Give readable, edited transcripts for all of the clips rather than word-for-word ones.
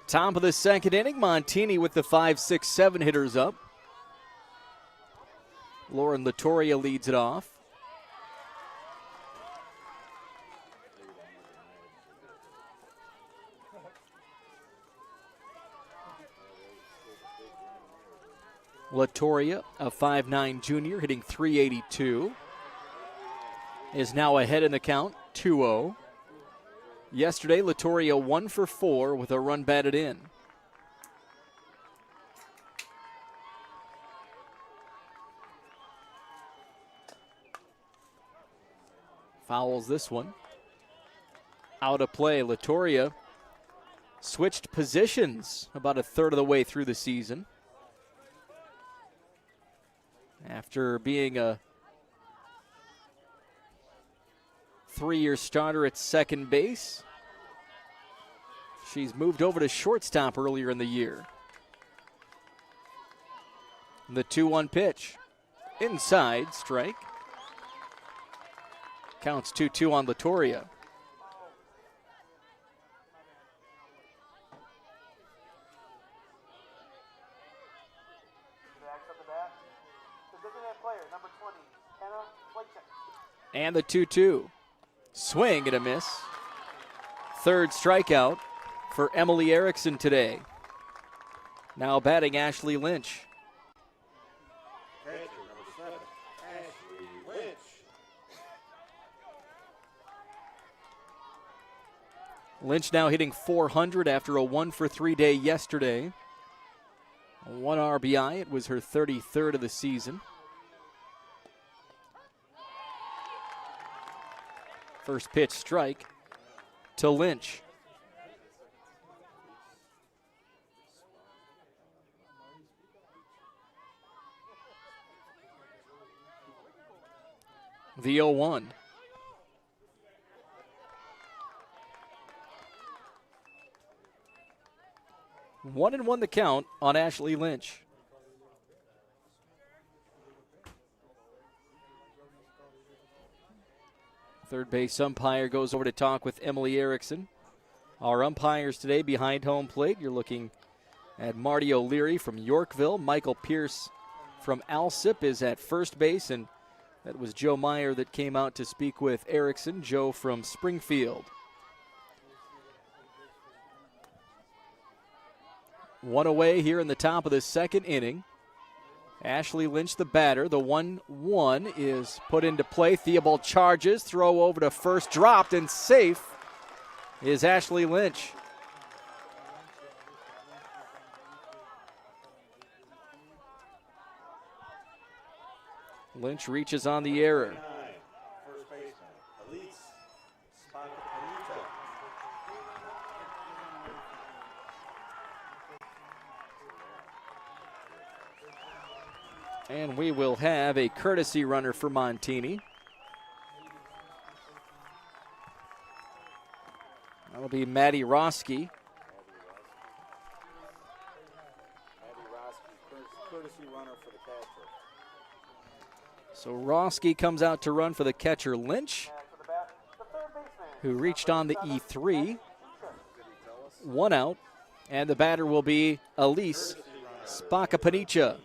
Top of the second inning, Montini with the 5, 6, 7 hitters up. Lauren Latoria leads it off. Latoria, a 5'9 junior, hitting .382, is now ahead in the count, 2-0. Yesterday, Latoria 1 for 4 with a run batted in. Fouls this one. Out of play. Latoria switched positions about a third of the way through the season. After being a 3-year starter at second base, she's moved over to shortstop earlier in the year. The 2-1 pitch. Inside, strike. Counts 2-2 on Latoria. And the 2-2. Swing and a miss. Third strikeout for Emily Erickson today. Now batting Ashley Lynch. Lynch now hitting .400 after a 1 for 3 day yesterday. 1 RBI. It was her 33rd of the season. First pitch strike to Lynch. The 0-1. One and one the count on Ashley Lynch. Third base umpire goes over to talk with Emily Erickson. Our umpires today behind home plate, you're looking at Marty O'Leary from Yorkville. Michael Pierce from Alsip is at first base, and that was Joe Meyer that came out to speak with Erickson. Joe from Springfield. One away here in the top of the second inning. Ashley Lynch, the batter. The 1-1 is put into play. Theobald charges. Throw over to first. Dropped and safe is Ashley Lynch. Lynch reaches on the error. And we will have a courtesy runner for Montini. That'll be Maddie Roski. Courtesy runner for the catcher. So Roski comes out to run for the catcher Lynch, who reached on the E3. 1 out, and the batter will be Elise Spakapanica.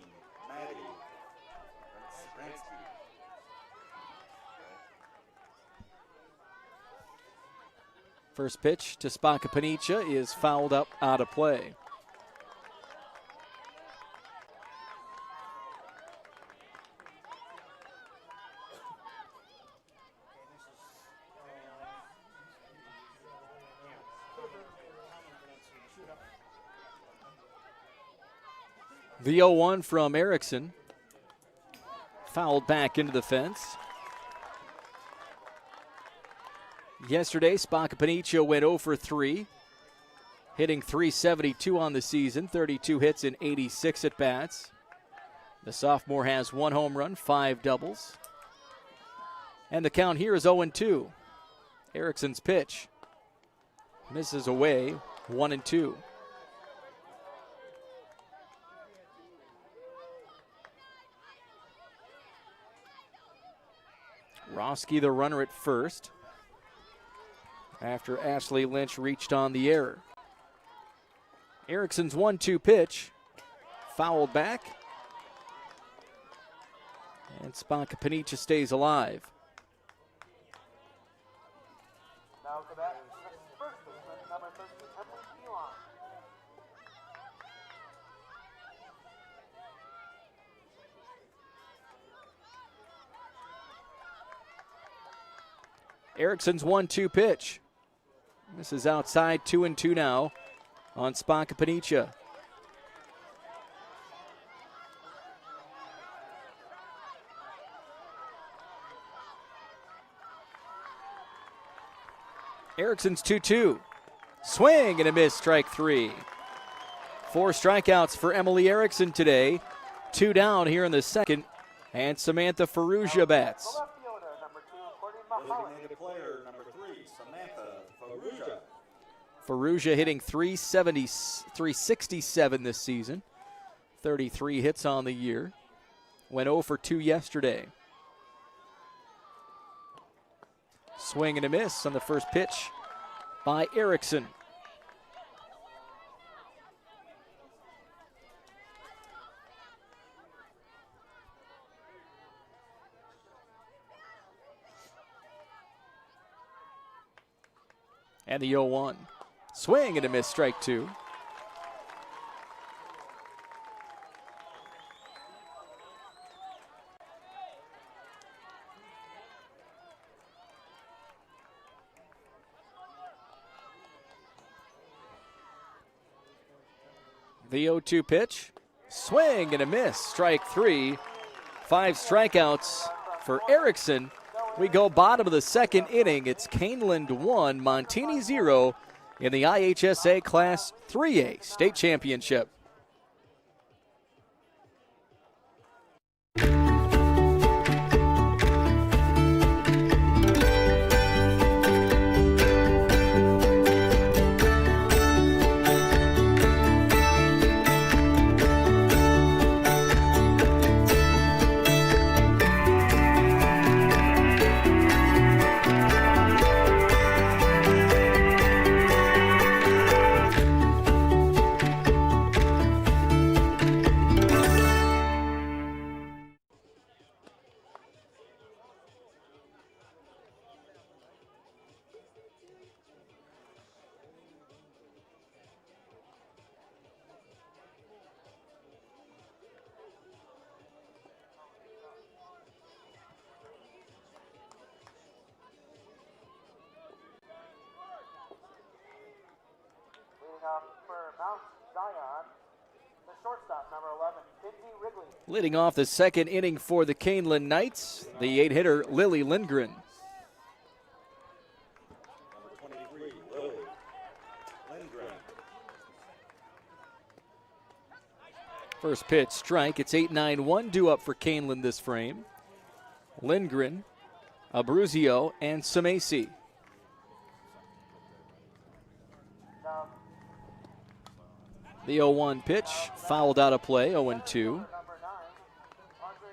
First pitch to Spakapanica is fouled up out of play. The 0-1 from Erickson. Fouled back into the fence. Yesterday, Spakapanica went 0 for 3, hitting .372 on the season, 32 hits and 86 at-bats. The sophomore has 1 home run, 5 doubles. And the count here is 0-2. Erickson's pitch misses away, 1-2. Roski, the runner at first, after Ashley Lynch reached on the error. Erickson's 1-2 pitch. Fouled back. And Spanca-Peniche stays alive. Now to bat, first baseman, number 13, Emily Elon. Erickson's 1-2 pitch. This is outside, 2-2 now on Spanca-Peniche. Erickson's 2-2. Swing and a miss, strike 3. 4 strikeouts for Emily Erickson today. 2 down here in the second. And Samantha Ferrugia bats. Left fielder, number 2, Courtney Mahalik. Designated player number 3, Samantha Ferrugia. Ferrugia hitting 367 this season. 33 hits on the year. Went 0 for 2 yesterday. Swing and a miss on the first pitch by Erickson. And the 0-1. Swing and a miss, strike 2. The 0-2 pitch. Swing and a miss, strike 3. 5 strikeouts for Erickson. We go bottom of the second inning. It's Kaneland 1, Montini 0 in the IHSA Class 3A State Championship. For Mount Zion, the shortstop, number 11, Kinsey Wrigley. Leading off the second inning for the Kaneland Knights, the 8-hitter Lily Lindgren. Number 23, Lily Lindgren. First pitch, strike. It's 8-9-1 due up for Kaneland this frame. Lindgren, Abruzio, and Samesi. The 0-1 pitch, fouled out of play, 0-2. Number 9, Andre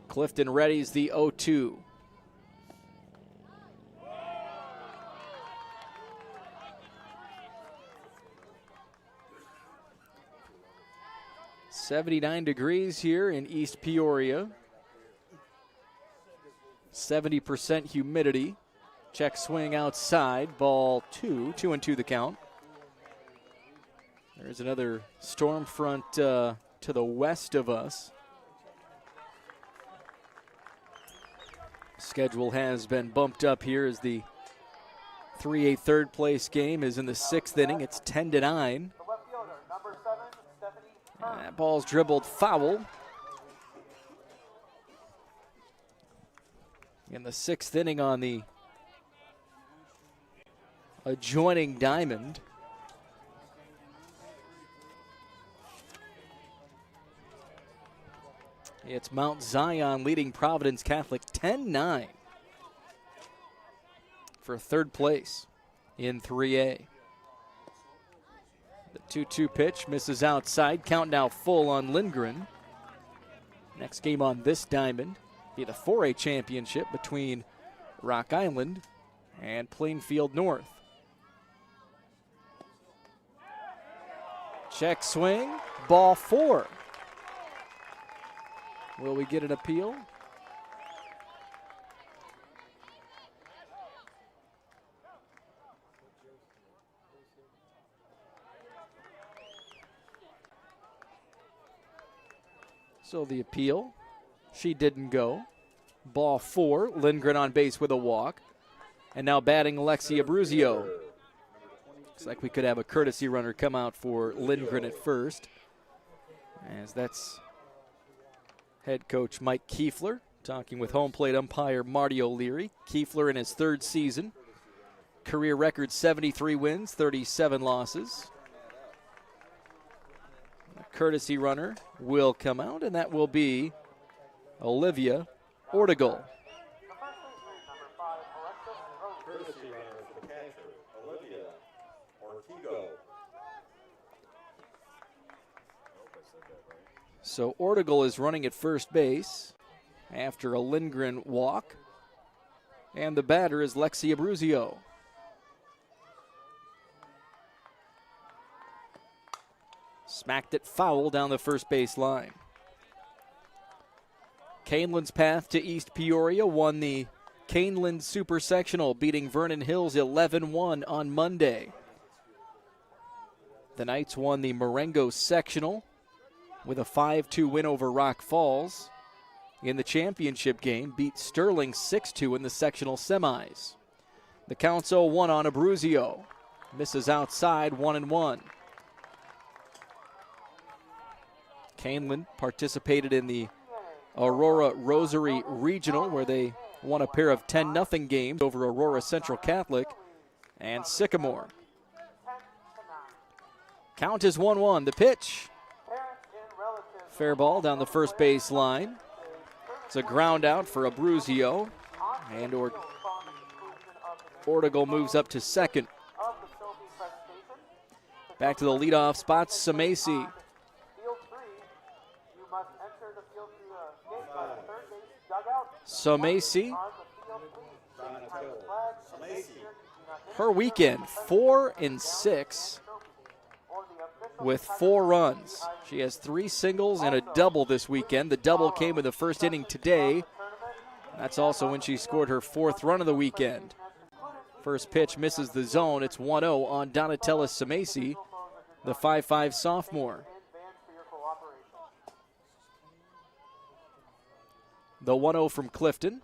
Clifton readies the 0-2. "79 degrees here in East Peoria. 70% humidity. Check swing outside. Ball 2. 2-2 the count. There's another storm front to the west of us. Schedule has been bumped up here as the 3A third place game is in the 6th inning. It's 10-9. the left fielder, number 7, Stephanie Hearn. That ball's dribbled foul. In the 6th inning on the adjoining diamond. It's Mount Zion leading Providence Catholic 10-9 for third place in 3A. The 2-2 pitch misses outside. Count now full on Lindgren. Next game on this diamond be the 4A championship between Rock Island and Plainfield North. Check swing, ball 4. Will we get an appeal? So the appeal, she didn't go. Ball 4, Lindgren on base with a walk. And now batting Alexia Bruzio. Looks like we could have a courtesy runner come out for Lindgren at first, as that's head coach Mike Kiefler talking with home plate umpire Marty O'Leary. Kiefler in his 3rd season. Career record 73 wins, 37 losses. Courtesy runner will come out, and that will be Olivia Ortegal. Courtesy runner for the catcher, Olivia Ortegal. So Ortegal is running at first base after a Lindgren walk, and the batter is Lexia Bruzio. Smacked it foul down the first base line. Kaneland's path to East Peoria won the Kaneland Super Sectional, beating Vernon Hills 11-1 on Monday. The Knights won the Marengo Sectional with a 5-2 win over Rock Falls. In the championship game, beat Sterling 6-2 in the sectional semis. The count's 0-1 on Abruzio. Misses outside, 1-1. Kaneland participated in the Aurora Rosary Regional, where they won a pair of 10-0 games over Aurora Central Catholic and Sycamore. Count is 1-1. The pitch. Fair ball down the first base line. It's a ground out for Abruzio, and Ortegal moves up to second. Back to the leadoff spot, Samasi. Samasi, her weekend, 4-6 with 4 runs. She has 3 singles and a double this weekend. The double came in the first inning today. That's also when she scored her 4th run of the weekend. First pitch misses the zone. It's 1-0 on Donatella Samasi, the 5'5" sophomore. The 1-0 from Clifton.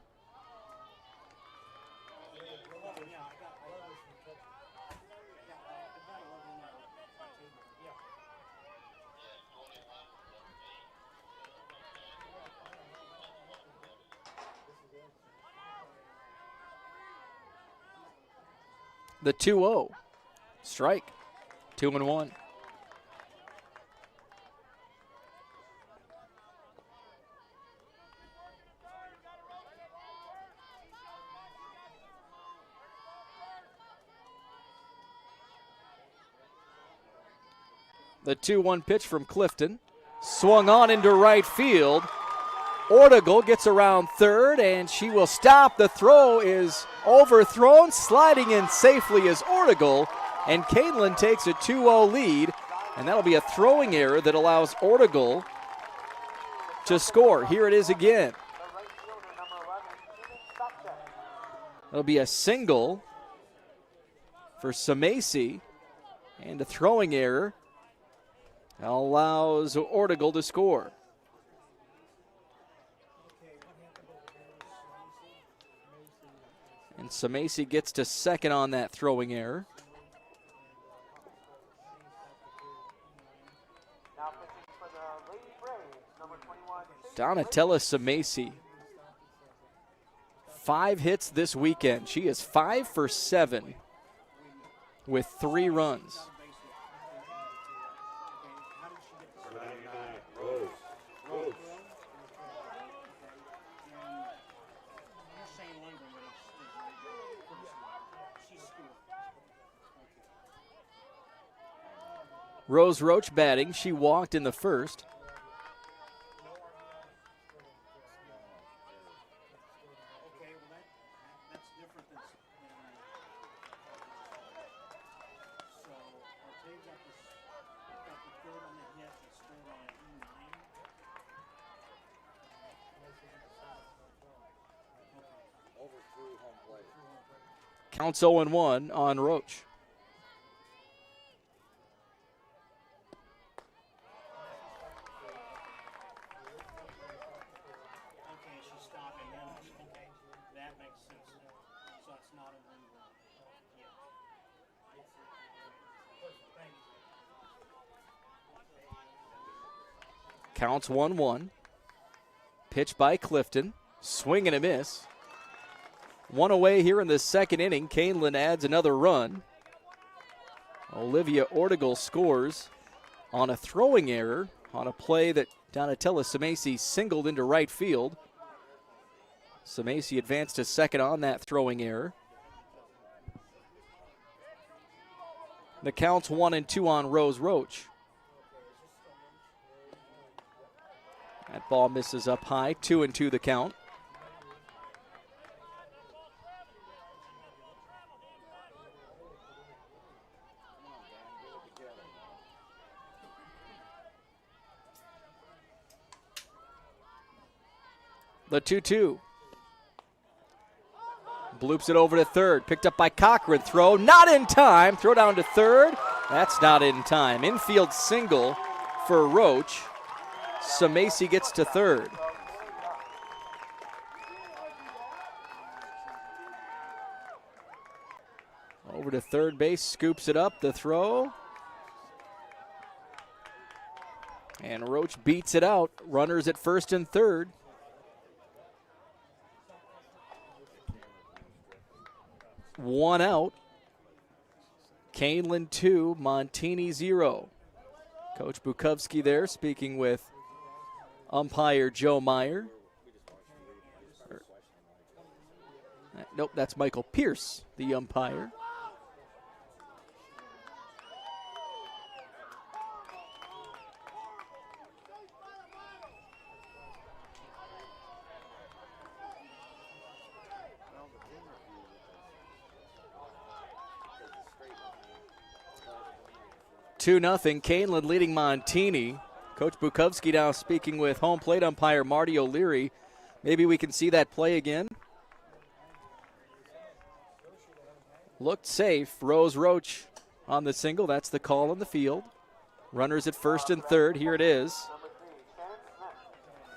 The 2-0. Strike. 2-1. The 2-1 pitch from Clifton. Swung on into right field. Ortegal gets around third, and she will stop. The throw is overthrown. Sliding in safely is Ortegal, and Kaneland takes a 2-0 lead, and that'll be a throwing error that allows Ortegal to score. Here it is again. It'll be a single for Samasi, and a throwing error allows Ortegal to score. And Samasi gets to second on that throwing error. Donatella Samasi, 5 hits this weekend. She is 5 for 7 with 3 runs. Rose Roach batting. She walked in the first. Counts 0-1 on Roach. Counts 1-1. Pitch by Clifton. Swing and a miss. One away here in the second inning. Kaneland adds another run. Olivia Ortegal scores on a throwing error on a play that Donatella Samacy singled into right field. Samacy advanced to second on that throwing error. The count's 1-2 on Rose Roach. That ball misses up high, 2-2 the count. The 2-2. Bloops it over to third. Picked up by Cochran. Throw not in time. Throw down to third. That's not in time. Infield single for Roach. Samacy gets to third. Over to third base. Scoops it up. The throw. And Roach beats it out. Runners at first and third. One out. Kaneland 2, Montini 0. Coach Bukowski there speaking with umpire Joe Meyer. Nope, that's Michael Pierce, the umpire. Two 2-0, Kaneland leading Montini. Coach Bukowski now speaking with home plate umpire Marty O'Leary. Maybe we can see that play again. Looked safe. Rose Roach on the single. That's the call on the field. Runners at first and third. Here it is.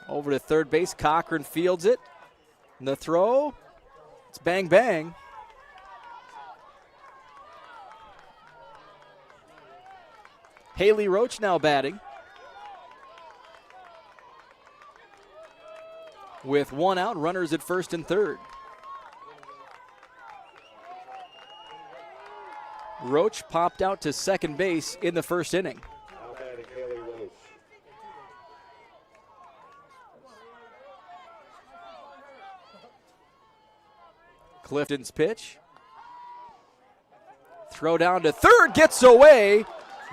Over to third base. Cochran fields it. And the throw. It's bang, bang. Haley Roach now batting. With one out, runners at first and third. Roach popped out to second base in the first inning. Clifton's pitch. Throw down to third, gets away.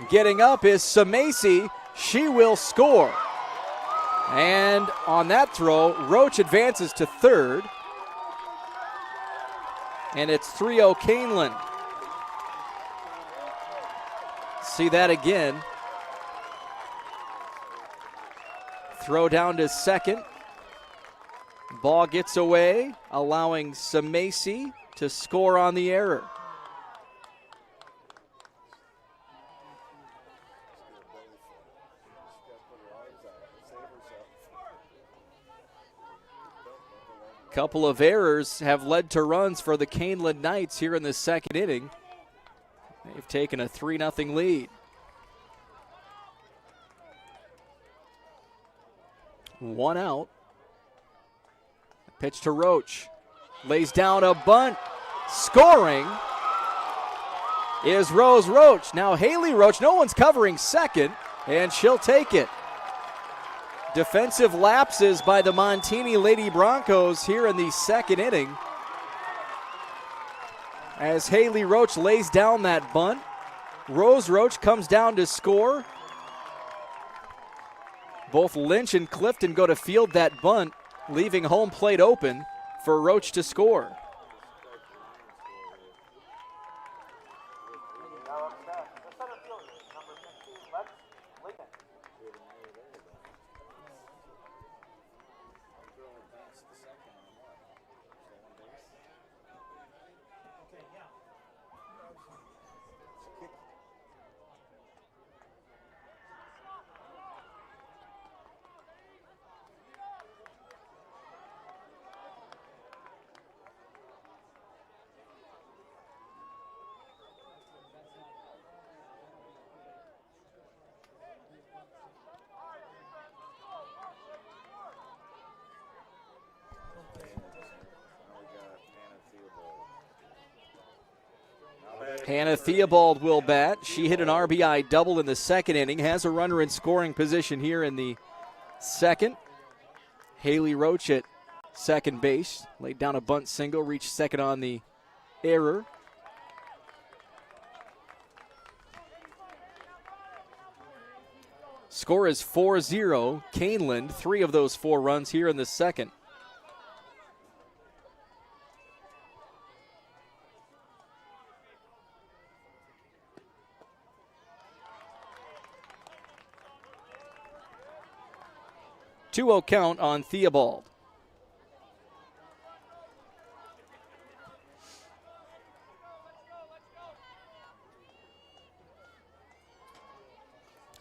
Getting up is Samacy. She will score. And on that throw, Roach advances to third. And it's 3-0 Kaneland. See that again. Throw down to second. Ball gets away, allowing Samacy to score on the error. Couple of errors have led to runs for the Kaneland Knights here in the second inning. They've taken a 3-0 lead. One out. Pitch to Roach. Lays down a bunt. Scoring is Rose Roach. Now Haley Roach, no one's covering second, and she'll take it. Defensive lapses by the Montini Lady Broncos here in the second inning. As Haley Roach lays down that bunt, Rose Roach comes down to score. Both Lynch and Clifton go to field that bunt, leaving home plate open for Roach to score. Hannah Theobald will bat. She hit an RBI double in the second inning, has a runner in scoring position here in the second. Haley Roach at second base, laid down a bunt single, reached second on the error. Score is 4-0. Kaneland, 3 of those 4 runs here in the second. Two-0 count on Theobald.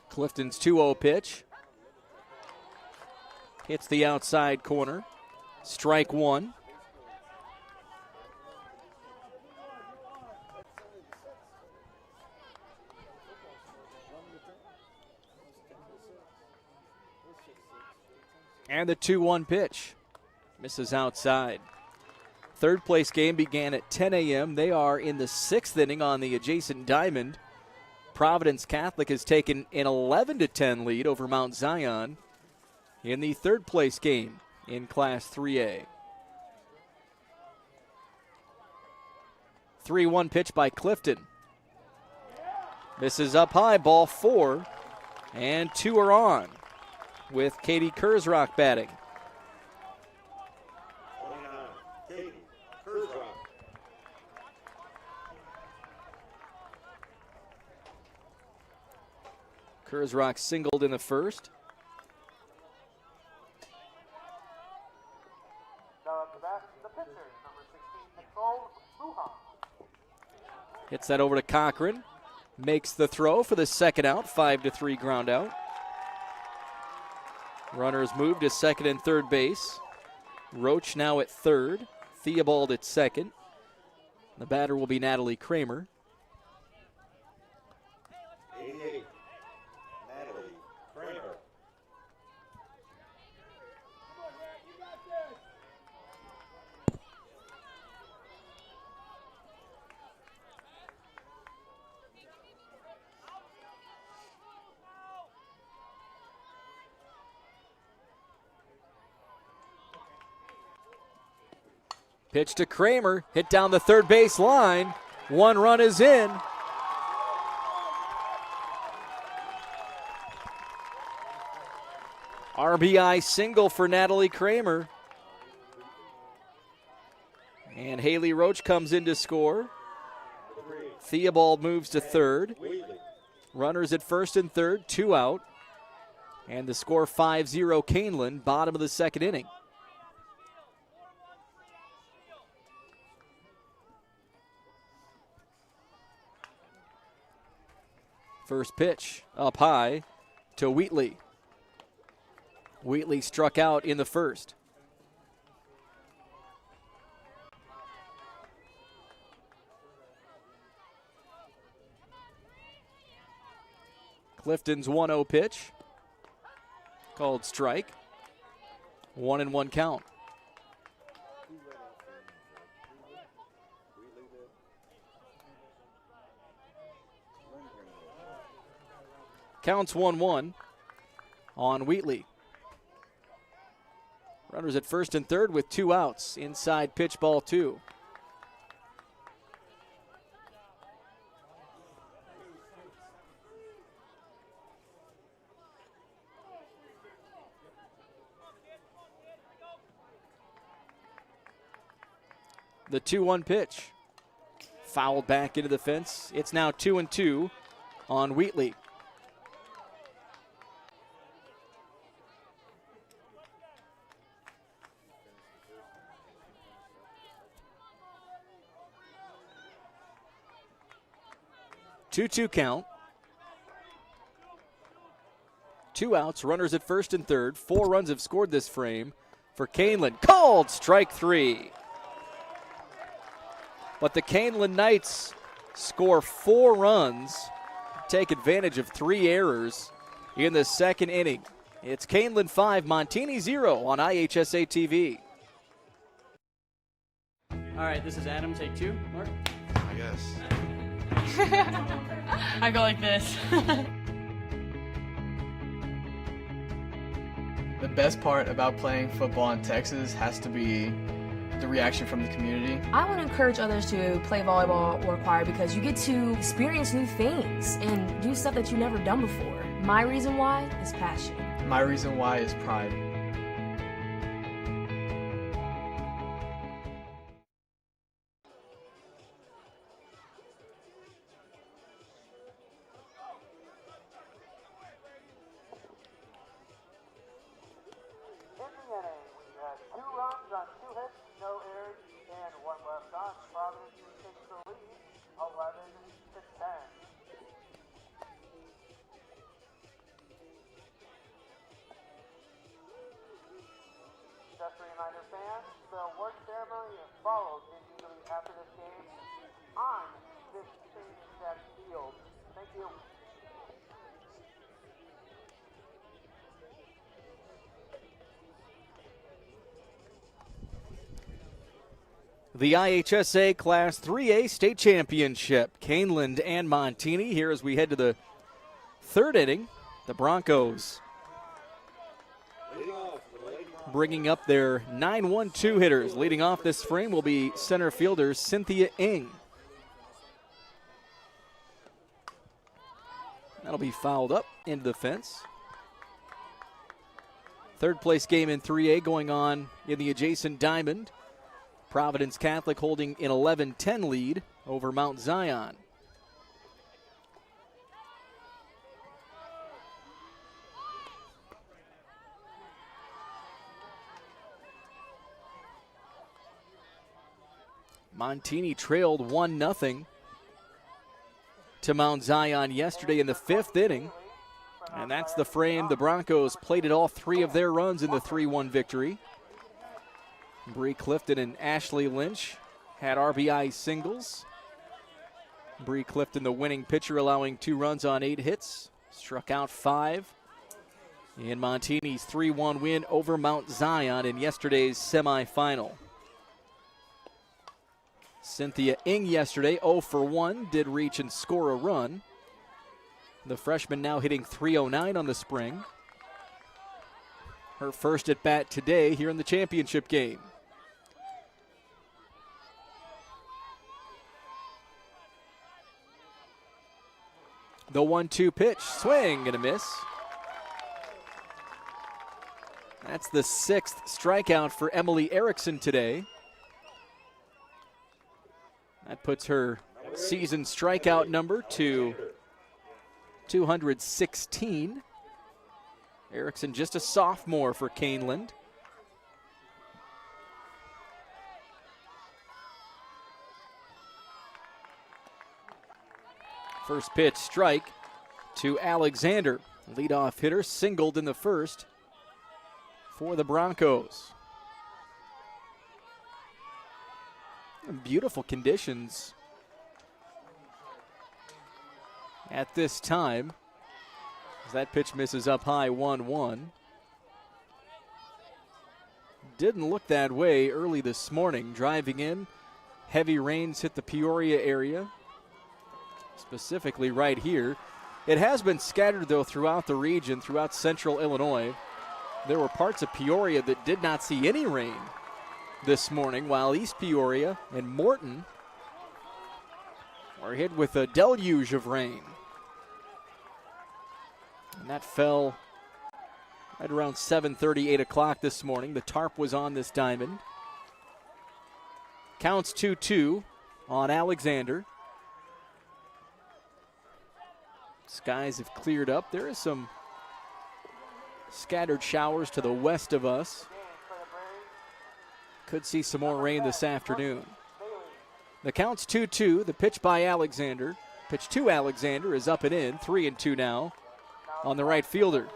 Clifton's 2-0 pitch. Hits the outside corner. Strike one. And the 2-1 pitch. Misses outside. Third place game began at 10 a.m. They are in the 6th inning on the adjacent diamond. Providence Catholic has taken an 11-10 lead over Mount Zion in the third place game in Class 3A. 3-1 pitch by Clifton. Misses up high, ball 4, and 2 are on with Katie Kurzrock batting. Katie Kurzrock. Kurzrock singled in the first. Now at the bat, the pitcher, number 16, Nicole Lujan. Hits that over to Cochran. Makes the throw for the second out. 5-3 ground out. Runners moved to second and third base. Roach now at third. Theobald at second. The batter will be Natalie Kramer. 88. Natalie Kramer. Pitch to Kramer, hit down the third base line. 1 run is in. RBI single for Natalie Kramer. And Haley Roach comes in to score. Theobald moves to third. Runners at first and third, 2 out. And the score 5-0 Kaneland, bottom of the second inning. First pitch up high to Wheatley. Wheatley struck out in the first. Clifton's 1-0 pitch. Called strike. 1-1 count. Counts 1-1 on Wheatley. Runners at first and third with 2 outs. Inside pitch, ball 2. The 2-1 pitch. Fouled back into the fence. It's now 2-2 on Wheatley. Two count. 2 outs, runners at first and third. 4 runs have scored this frame for Kaneland. Called strike 3. But the Kaneland Knights score 4 runs, take advantage of 3 errors in the second inning. It's Kaneland 5, Montini 0 on IHSA TV. All right, this is Adam, take 2. Mark? I guess. I go like this. The best part about playing football in Texas has to be the reaction from the community. I want to encourage others to play volleyball or choir because you get to experience new things and do stuff that you've never done before. My reason why is passion. My reason why is pride. In the inning, we had 2 runs on 2 hits, no errors, and 1 left on. Providence takes the lead, 11-10. Just a reminder, fans, the award ceremony is followed immediately after this game on this same exact field. Thank you. The IHSA Class 3A State Championship. Kaneland and Montini here as we head to the 3rd inning. The Broncos bringing up their 9-1-2 hitters. Leading off this frame will be center fielder Cynthia Ng. That'll be fouled up into the fence. 3rd place game in 3A going on in the adjacent diamond. Providence Catholic holding an 11-10 lead over Mount Zion. Montini trailed 1-0 to Mount Zion yesterday in the 5th inning. And that's the frame the Broncos plated all 3 of their runs in the 3-1 victory. Bree Clifton and Ashley Lynch had RBI singles. Bree Clifton, the winning pitcher, allowing 2 runs on 8 hits. Struck out 5 in Montini's 3-1 win over Mount Zion in yesterday's semifinal. Cynthia Ng yesterday, 0 for 1, did reach and score a run. The freshman now hitting .309 on the spring. Her first at bat today here in the championship game. The 1-2 pitch, swing and a miss. That's the 6th strikeout for Emily Erickson today. That puts her season strikeout number to 216. Erickson just a sophomore for Kaneland. First pitch strike to Alexander. Leadoff hitter singled in the 1st for the Broncos. Beautiful conditions at this time as that pitch misses up high 1-1. Didn't look that way early this morning. Driving in, heavy rains hit the Peoria area, specifically right here. It has been scattered, though, throughout the region, throughout central Illinois. There were parts of Peoria that did not see any rain this morning, while East Peoria and Morton were hit with a deluge of rain. And that fell at around 7:30, 8 o'clock this morning. The tarp was on this diamond. Counts 2-2 on Alexander. Skies have cleared up. There is some scattered showers to the west of us. Could see some more rain this afternoon. The count's 2-2. The pitch by Alexander. Pitch to Alexander is up and in. 3-2 now on the right fielder.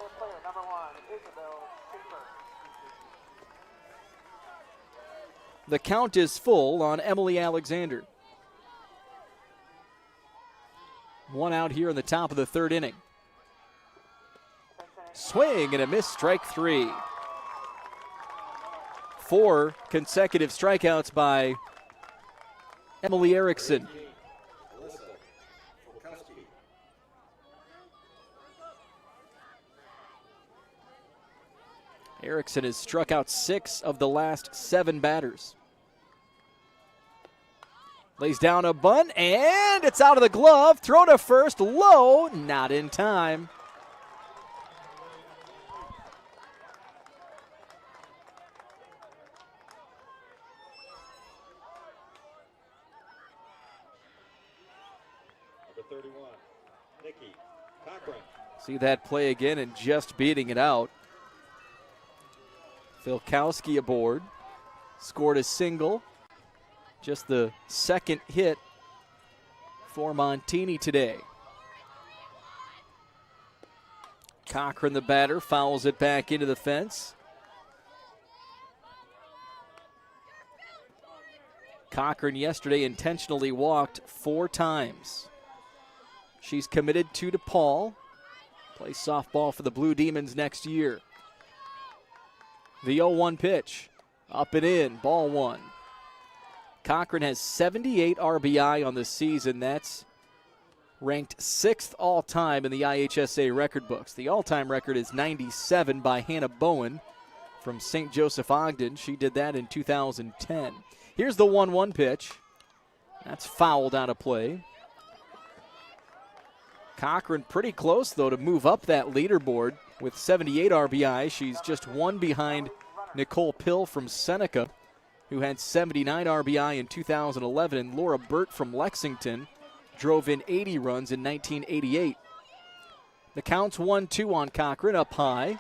The count is full on Emily Alexander. 1 out here in the top of the 3rd inning. Swing and a miss, strike 3. 4 consecutive strikeouts by Emily Erickson. Erickson has struck out 6 of the last 7 batters. Lays down a bunt, and it's out of the glove. Throw to first, low, not in time. Number 31, Nikki Cochran. See that play again and just beating it out. Filkowski aboard. Scored a single. Just the second hit for Montini today. Cochran, the batter, fouls it back into the fence. Cochran yesterday intentionally walked 4 times. She's committed to DePaul. Plays softball for the Blue Demons next year. The 0-1 pitch. Up and in, ball 1. Cochran has 78 RBI on the season. That's ranked 6th all-time in the IHSA record books. The all-time record is 97 by Hannah Bowen from St. Joseph Ogden. She did that in 2010. Here's the 1-1 pitch. That's fouled out of play. Cochran pretty close, though, to move up that leaderboard with 78 RBI. She's just 1 behind Nicole Pill from Seneca, who had 79 RBI in 2011, and Laura Burt from Lexington drove in 80 runs in 1988. The count's 1-2 on Cochran, up high.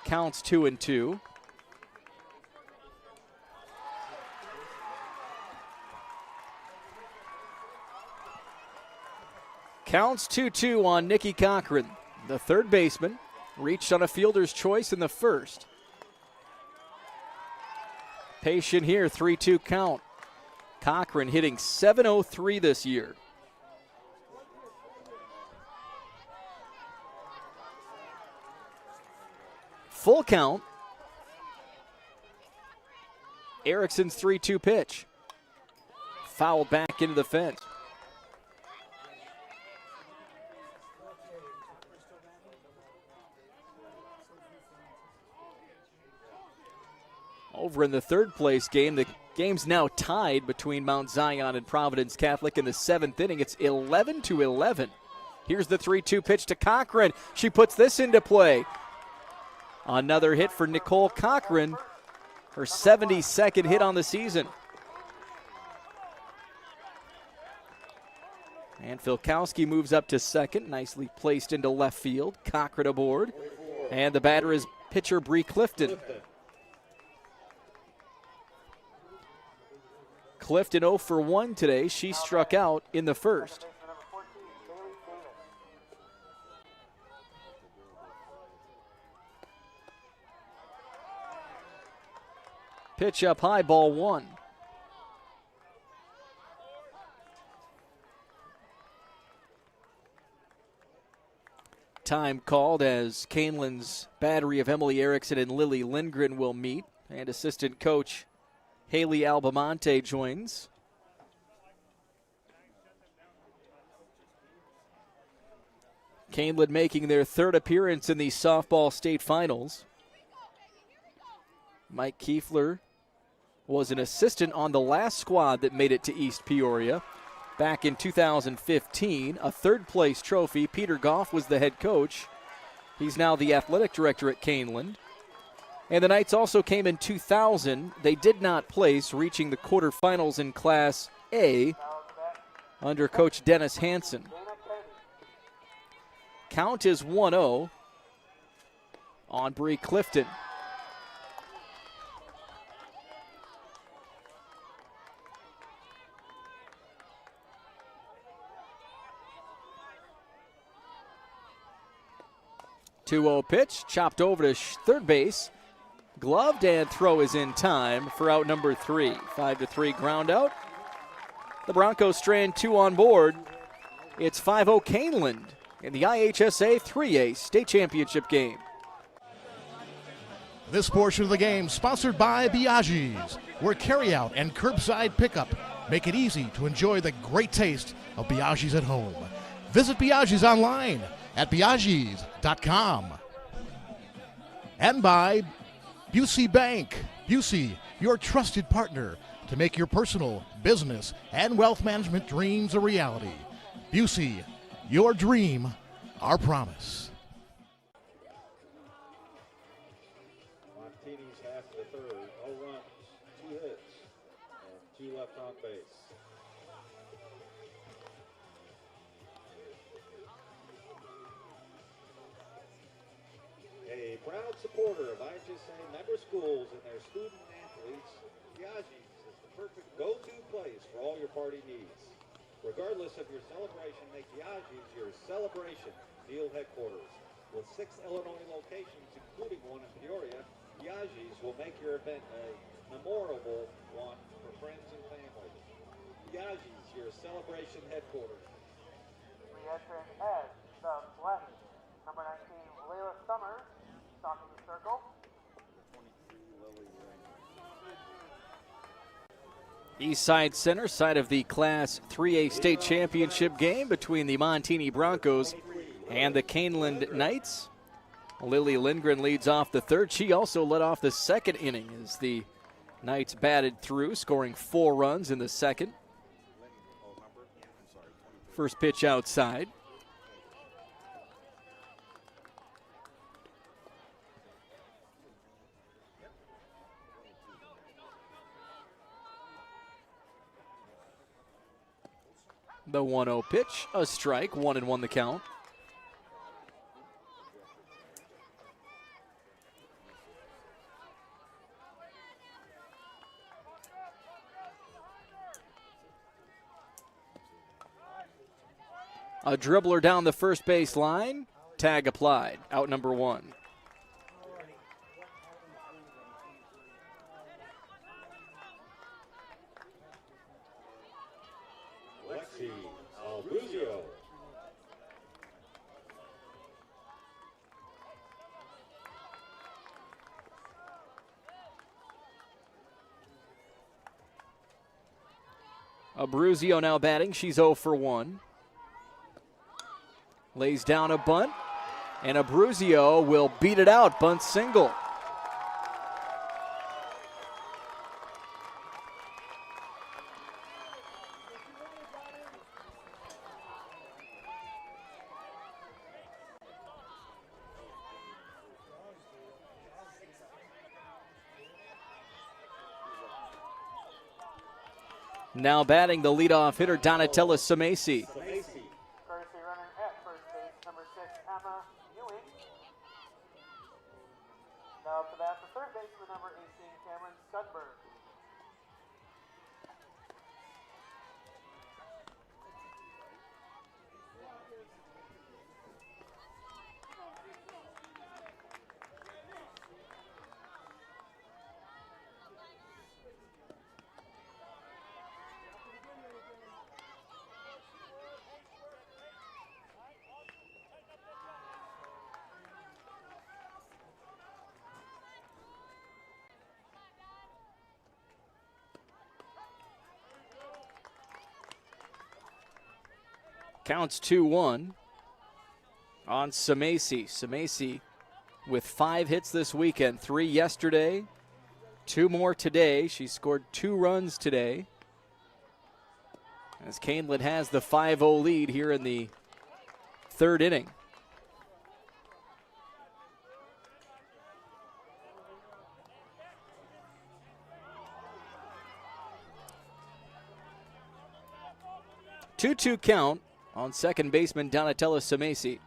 Counts 2-2. Counts 2-2 on Nikki Cochran. The third baseman reached on a fielder's choice in the first. Patient here, 3-2 count. Cochran hitting .703 this year. Full count. Erickson's 3-2 pitch. Fouled back into the fence. Over in the third place game, the game's now tied between Mount Zion and Providence Catholic in the 7th inning. It's 11-11. Here's the 3-2 pitch to Cochran. She puts this into play. Another hit for Nicole Cochran, her 72nd hit on the season. And Filkowski moves up to second, nicely placed into left field. Cochran aboard. And the batter is pitcher Bree Clifton. Clifton 0 for 1 today. She struck out in the first. Pitch up high, ball 1. Time called as Kaneland's battery of Emily Erickson and Lily Lindgren will meet, and assistant coach Haley Albamonte joins. Kaneland making their 3rd appearance in the softball state finals. Mike Kiefler was an assistant on the last squad that made it to East Peoria back in 2015, a 3rd place trophy. Peter Goff was the head coach. He's now the athletic director at Kaneland. And the Knights also came in 2000. They did not place, reaching the quarterfinals in Class A under Coach Dennis Hansen. Count is 1-0 on Bree Clifton. Two-0 pitch, chopped over to third base. Gloved, and throw is in time for out number 3. 5-3 ground out. The Broncos strand 2 on board. It's 5-0 Kaneland in the IHSA 3A state championship game. This portion of the game sponsored by Biaggi's, where carryout and curbside pickup make it easy to enjoy the great taste of Biaggi's at home. Visit Biaggi's online at biaggi's.com. And by Busey Bank. Busey, your trusted partner to make your personal, business, and wealth management dreams a reality. Busey, your dream, our promise. Montini's half of the third. No runs, 2 hits, and 2 left on base. A proud supporter of IHSA member schools and their student athletes, Biaggi's is the perfect go-to place for all your party needs. Regardless of your celebration, make Biaggi's your celebration field headquarters. With 6 Illinois locations, including one in Peoria, Biaggi's will make your event a memorable one for friends and family. Biaggi's, your celebration headquarters. Re-entering as the left, number 19, Layla Summers, stalking the circle. East Side Center, side of the Class 3A state championship game between the Montini Broncos and the Kaneland Knights. Lily Lindgren leads off the third. She also led off the second inning as the Knights batted through, scoring 4 runs in the second. First pitch outside. The 1-0 pitch, a strike, 1-1 the count. A dribbler down the first base line, tag applied, out number 1. Abruzio now batting. She's 0 for 1. Lays down a bunt, and Abruzio will beat it out. Bunt single. Now batting the leadoff hitter, Donatella Samesi. Courtesy runner at first base, number 6, Emma Ewing. Now up to bat for third baseman, number 18, Cameron Sudberg. Counts 2-1 on Samesi. Samesi with 5 hits this weekend, 3 yesterday, 2 more today. She scored 2 runs today. As Kaneland has the 5-0 lead here in the third inning. Two-two count on second baseman Donatella Samesi.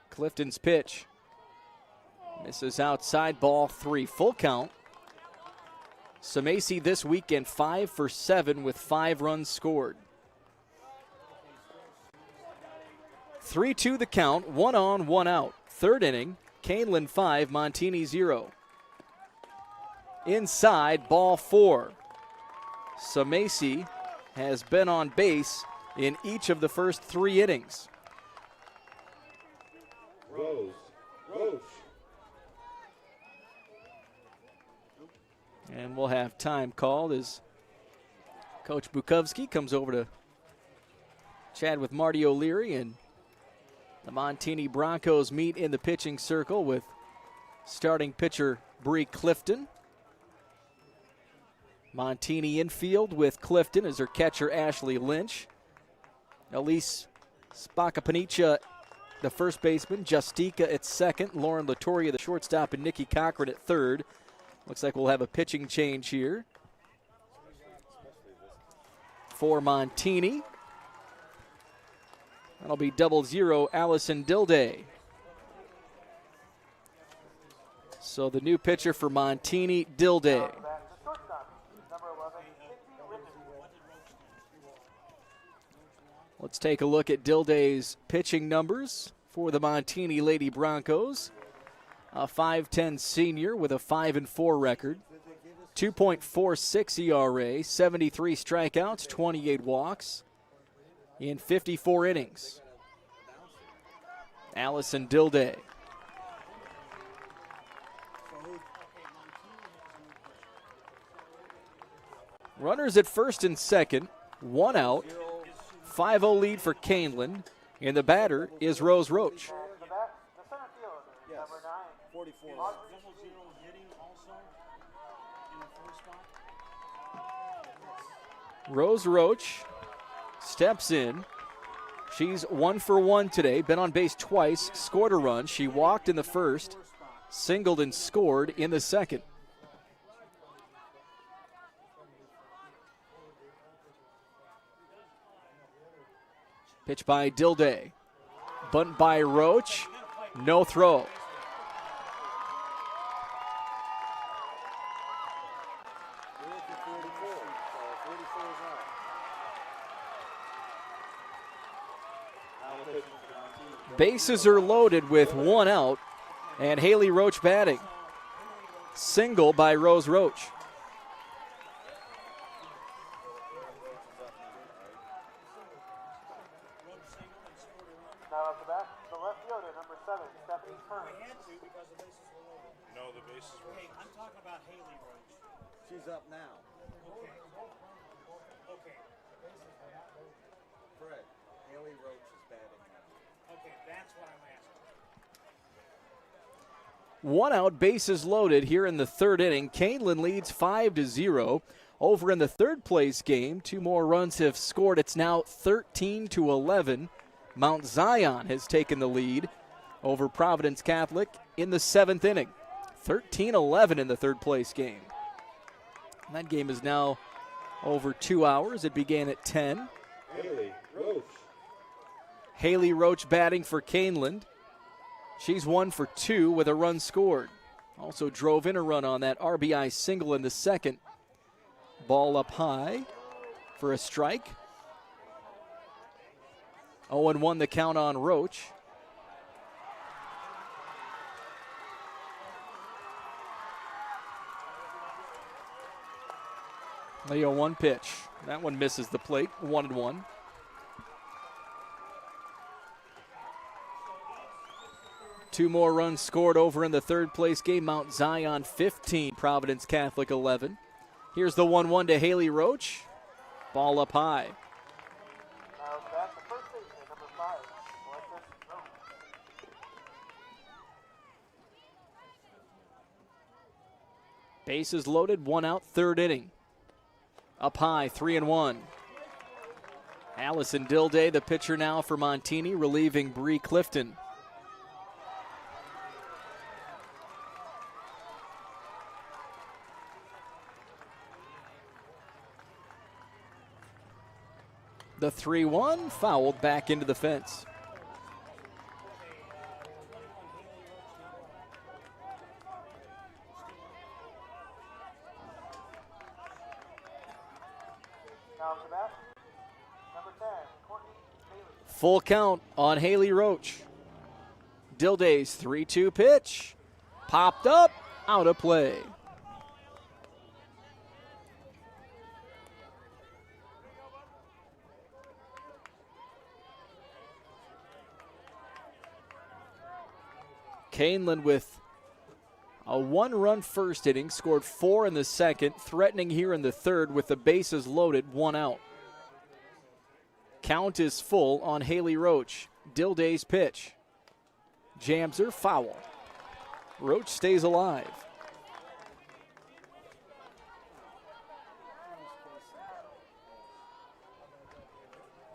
Clifton's pitch misses outside, ball 3. Full count. Samesi this weekend 5 for 7 with 5 runs scored. 3-2 the count, 1 on, 1 out. Third inning, Kaneland 5, Montini 0. Inside, ball 4. Samesi has been on base in each of the first 3 innings. Roche. And we'll have time called as Coach Bukowski comes over to chat with Marty O'Leary, and the Montini Broncos meet in the pitching circle with starting pitcher Bree Clifton. Montini infield with Clifton as her catcher Ashley Lynch. Elise Spacapanicia, the first baseman. Justica at second. Lauren Latoria, the shortstop, and Nikki Cochran at third. Looks like we'll have a pitching change here for Montini. That'll be 0-0 Allison Dilday. So the new pitcher for Montini, Dilday. Let's take a look at Dilday's pitching numbers for the Montini Lady Broncos. A 5'10 senior with a 5-4 record. 2.46 ERA, 73 strikeouts, 28 walks in 54 innings. Allison Dilday. Runners at first and second, one out. 5-0 lead for Kaneland, and the batter is Rose Roach. The center fielder, number 9. 44. Rose Roach steps in. She's 1 for 1 today, been on base twice, scored a run. She walked in the first, singled and scored in the second. Pitch by Dilday. Bunt by Roach. No throw. Bases are loaded with one out, and Haley Roach batting. Single by Rose Roach. Now up to bat, the left fielder, number 7, Stephanie Kern. No, the bases were. Hey, I'm talking about Haley Roach. She's up now. Okay. Correct. Haley Roach is batting now. Okay, that's what I'm asking. One out, bases loaded here in the third inning. Kaneland leads 5-0. Over in the third place game, 2 more runs have scored. It's now 13-11. Mount Zion has taken the lead over Providence Catholic in the 7th inning. 13-11 in the third place game. And that game is now over 2 hours. It began at 10. Haley Roach. Haley Roach batting for Kaneland. She's 1 for 2 with a run scored. Also drove in a run on that RBI single in the second. Ball up high for a strike. 0-1 the count on Roach. The 0-1 pitch. That one misses the plate. 1-1. Two more runs scored over in the third place game. Mount Zion 15, Providence Catholic 11. Here's the 1-1 to Haley Roach. Ball up high. Now up to bat, the first baseman, number 5, Alexis Roach. Bases loaded, one out, third inning. Up high, 3-1. Allison Dilday, the pitcher now for Montini, relieving Bree Clifton. The 3-1 fouled back into the fence. Now up to bat, number 10, Courtney Bailey. Full count on Haley Roach. Dilday's 3-2 pitch. Popped up, out of play. Kaneland with a 1-run first inning, scored 4 in the second, threatening here in the third with the bases loaded, 1 out. Count is full on Haley Roach. Dilday's pitch. Jams her, foul. Roach stays alive.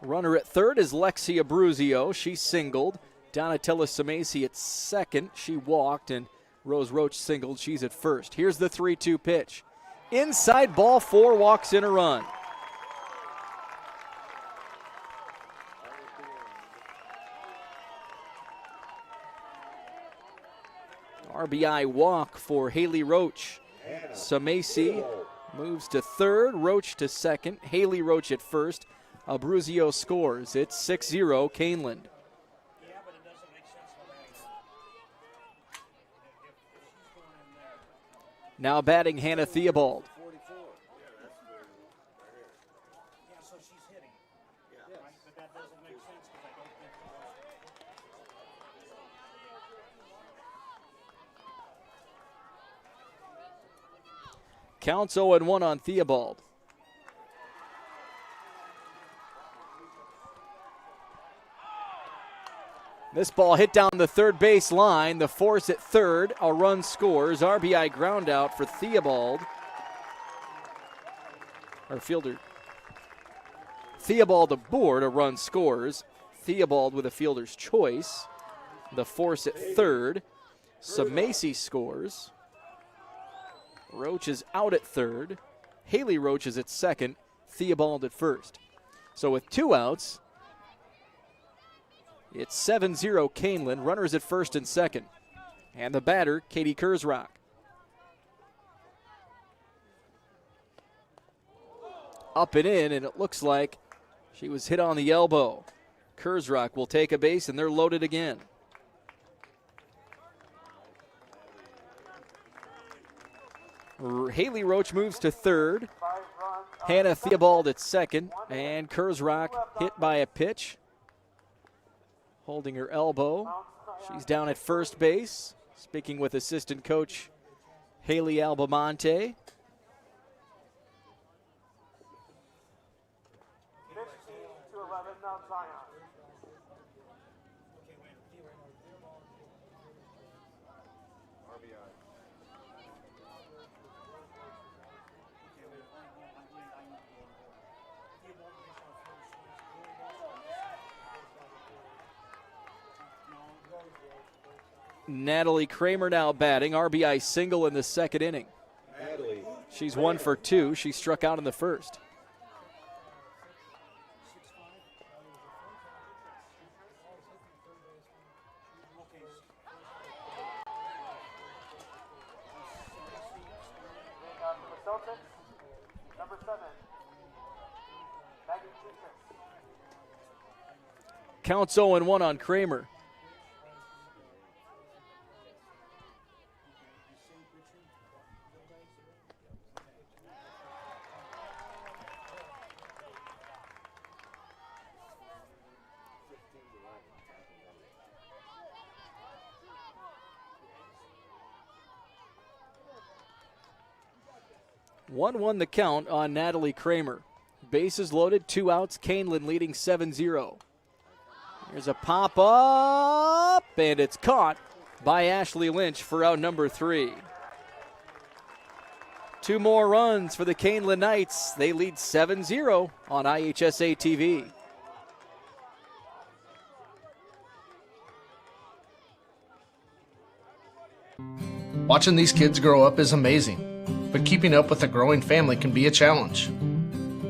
Runner at third is Lexia Bruzio. She singled. Donatella Samasi at second. She walked, and Rose Roach singled. She's at first. Here's the 3-2 pitch. Inside ball 4, walks in a run. RBI walk for Haley Roach. Samasi moves to third, Roach to second, Haley Roach at first. Abruzio scores. It's 6-0 Kaneland. Now batting Hannah Theobald. Counts 0-1 on Theobald. This ball hit down the third base line. The force at third. A run scores. RBI ground out for Theobald. Our fielder. Theobald aboard. A run scores. Theobald with a fielder's choice. The force at third. Samasi scores. Roach is out at third. Haley Roach is at second. Theobald at first. So with 2 outs, it's 7-0 Kaneland. Runners at first and second. And the batter, Katie Kurzrock. Up and in, and it looks like she was hit on the elbow. Kurzrock will take a base, and they're loaded again. Haley Roach moves to third. Hannah Theobald at second. And Kurzrock hit by a pitch. Holding her elbow. She's down at first base. Speaking with assistant coach Haley Albamonte. 15-11 now Zion. Natalie Kramer now batting. RBI single in the second inning. She's 1 for 2. She struck out in the first. Number 7, Maggie Jason. Counts 0-1 on Kramer. One the count on Natalie Kramer. Bases loaded, 2 outs. Kaneland leading 7-0. Here's a pop up, and it's caught by Ashley Lynch for out number 3. 2 more runs for the Kaneland Knights. They lead 7-0 on IHSA TV. Watching these kids grow up is amazing, but keeping up with a growing family can be a challenge.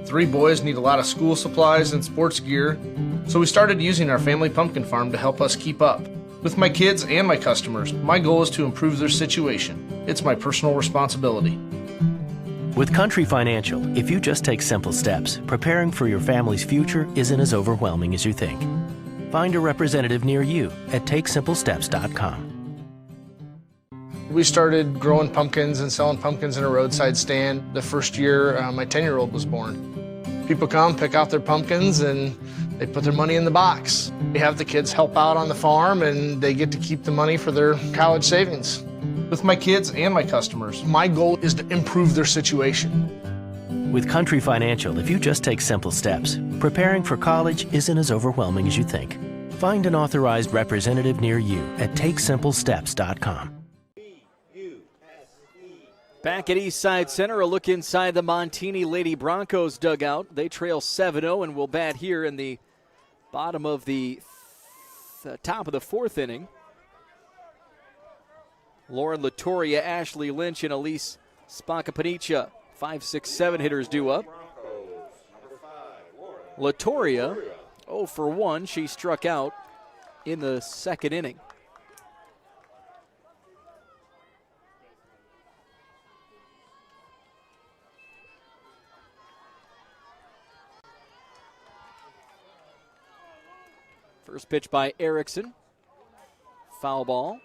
3 boys need a lot of school supplies and sports gear, so we started using our family pumpkin farm to help us keep up. With my kids and my customers, my goal is to improve their situation. It's my personal responsibility. With Country Financial, if you just take simple steps, preparing for your family's future isn't as overwhelming as you think. Find a representative near you at TakeSimpleSteps.com. We started growing pumpkins and selling pumpkins in a roadside stand the first year my 10-year-old was born. People come, pick out their pumpkins, and they put their money in the box. We have the kids help out on the farm, and they get to keep the money for their college savings. With my kids and my customers, my goal is to improve their situation. With Country Financial, if you just take simple steps, preparing for college isn't as overwhelming as you think. Find an authorized representative near you at TakeSimpleSteps.com. Back at Eastside Center, a look inside the Montini Lady Broncos dugout. They trail 7-0 and will bat here in the bottom of the top of the fourth inning. Lauren Latoria, Ashley Lynch, and Elise Spacapanicia. 5, 6, 7 hitters due up. Latoria, 0 for 1. She struck out in the second inning. First pitch by Erickson. Foul ball.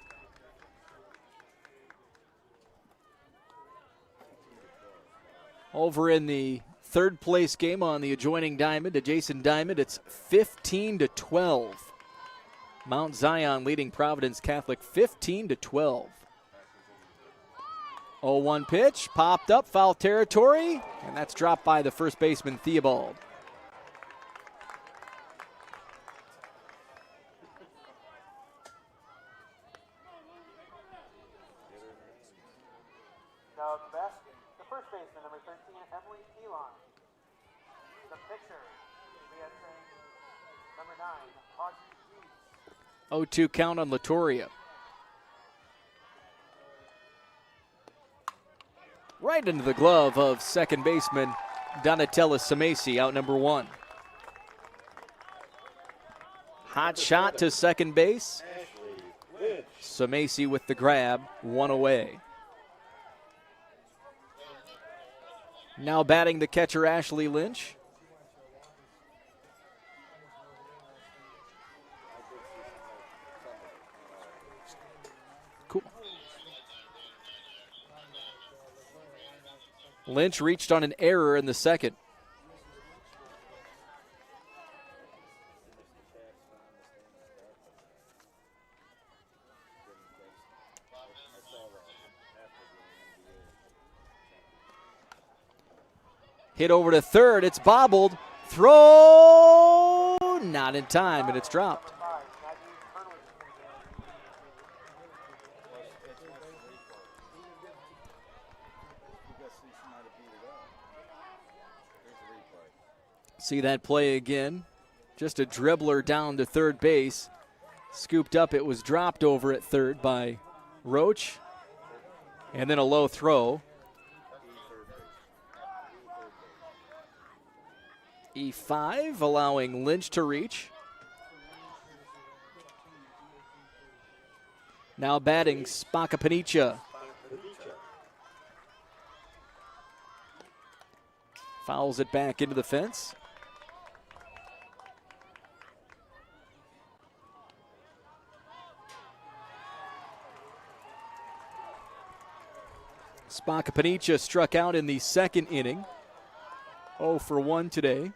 Over in the third place game on the adjoining diamond, adjacent diamond, it's 15-12. Mount Zion leading Providence Catholic 15-12. 0-1 pitch, popped up, foul territory, and that's dropped by the first baseman Theobald. Now the best, the first baseman, number 13, Emily Elon. The pitcher, IHSA, number 9, Audrey Hughes. 0-2 count on Latoria. Right into the glove of second baseman Donatella Samesi, out number 1. Hot shot to second base. Samesi with the grab, 1 away. Now batting the catcher Ashley Lynch. Cool. Lynch reached on an error in the second. Hit over to third. It's bobbled. Throw not in time, and it's dropped. See that play again. Just a dribbler down to third base. Scooped up. It was dropped over at third by Roach. And then a low throw. E5, allowing Lynch to reach. Now batting Spacapanicia. Fouls it back into the fence. Spacapanicia struck out in the second inning. 0 for 1 today.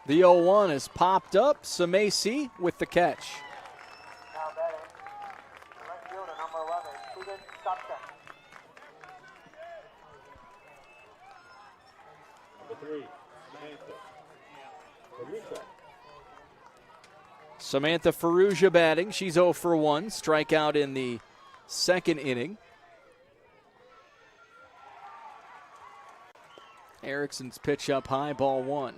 The 0-1 is popped up. Samesi with the catch. Now batting, the right fielder, number 11, Susan Stopstead. Number 3, Samantha. Samantha Ferrugia batting. She's 0 for 1. Strikeout in the second inning. Erickson's pitch up high, ball 1.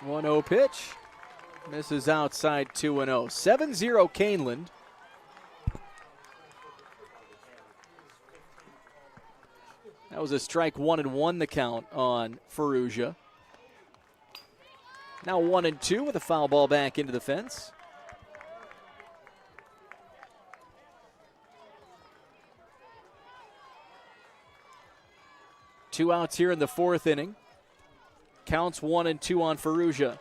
One 0 pitch. Misses outside 2-0. 7-0 Kaneland. That was a strike 1-1 the count on Ferrugia. Now 1-2 with a foul ball back into the fence. Two outs here in the fourth inning. Counts 1-2 on Ferrugia.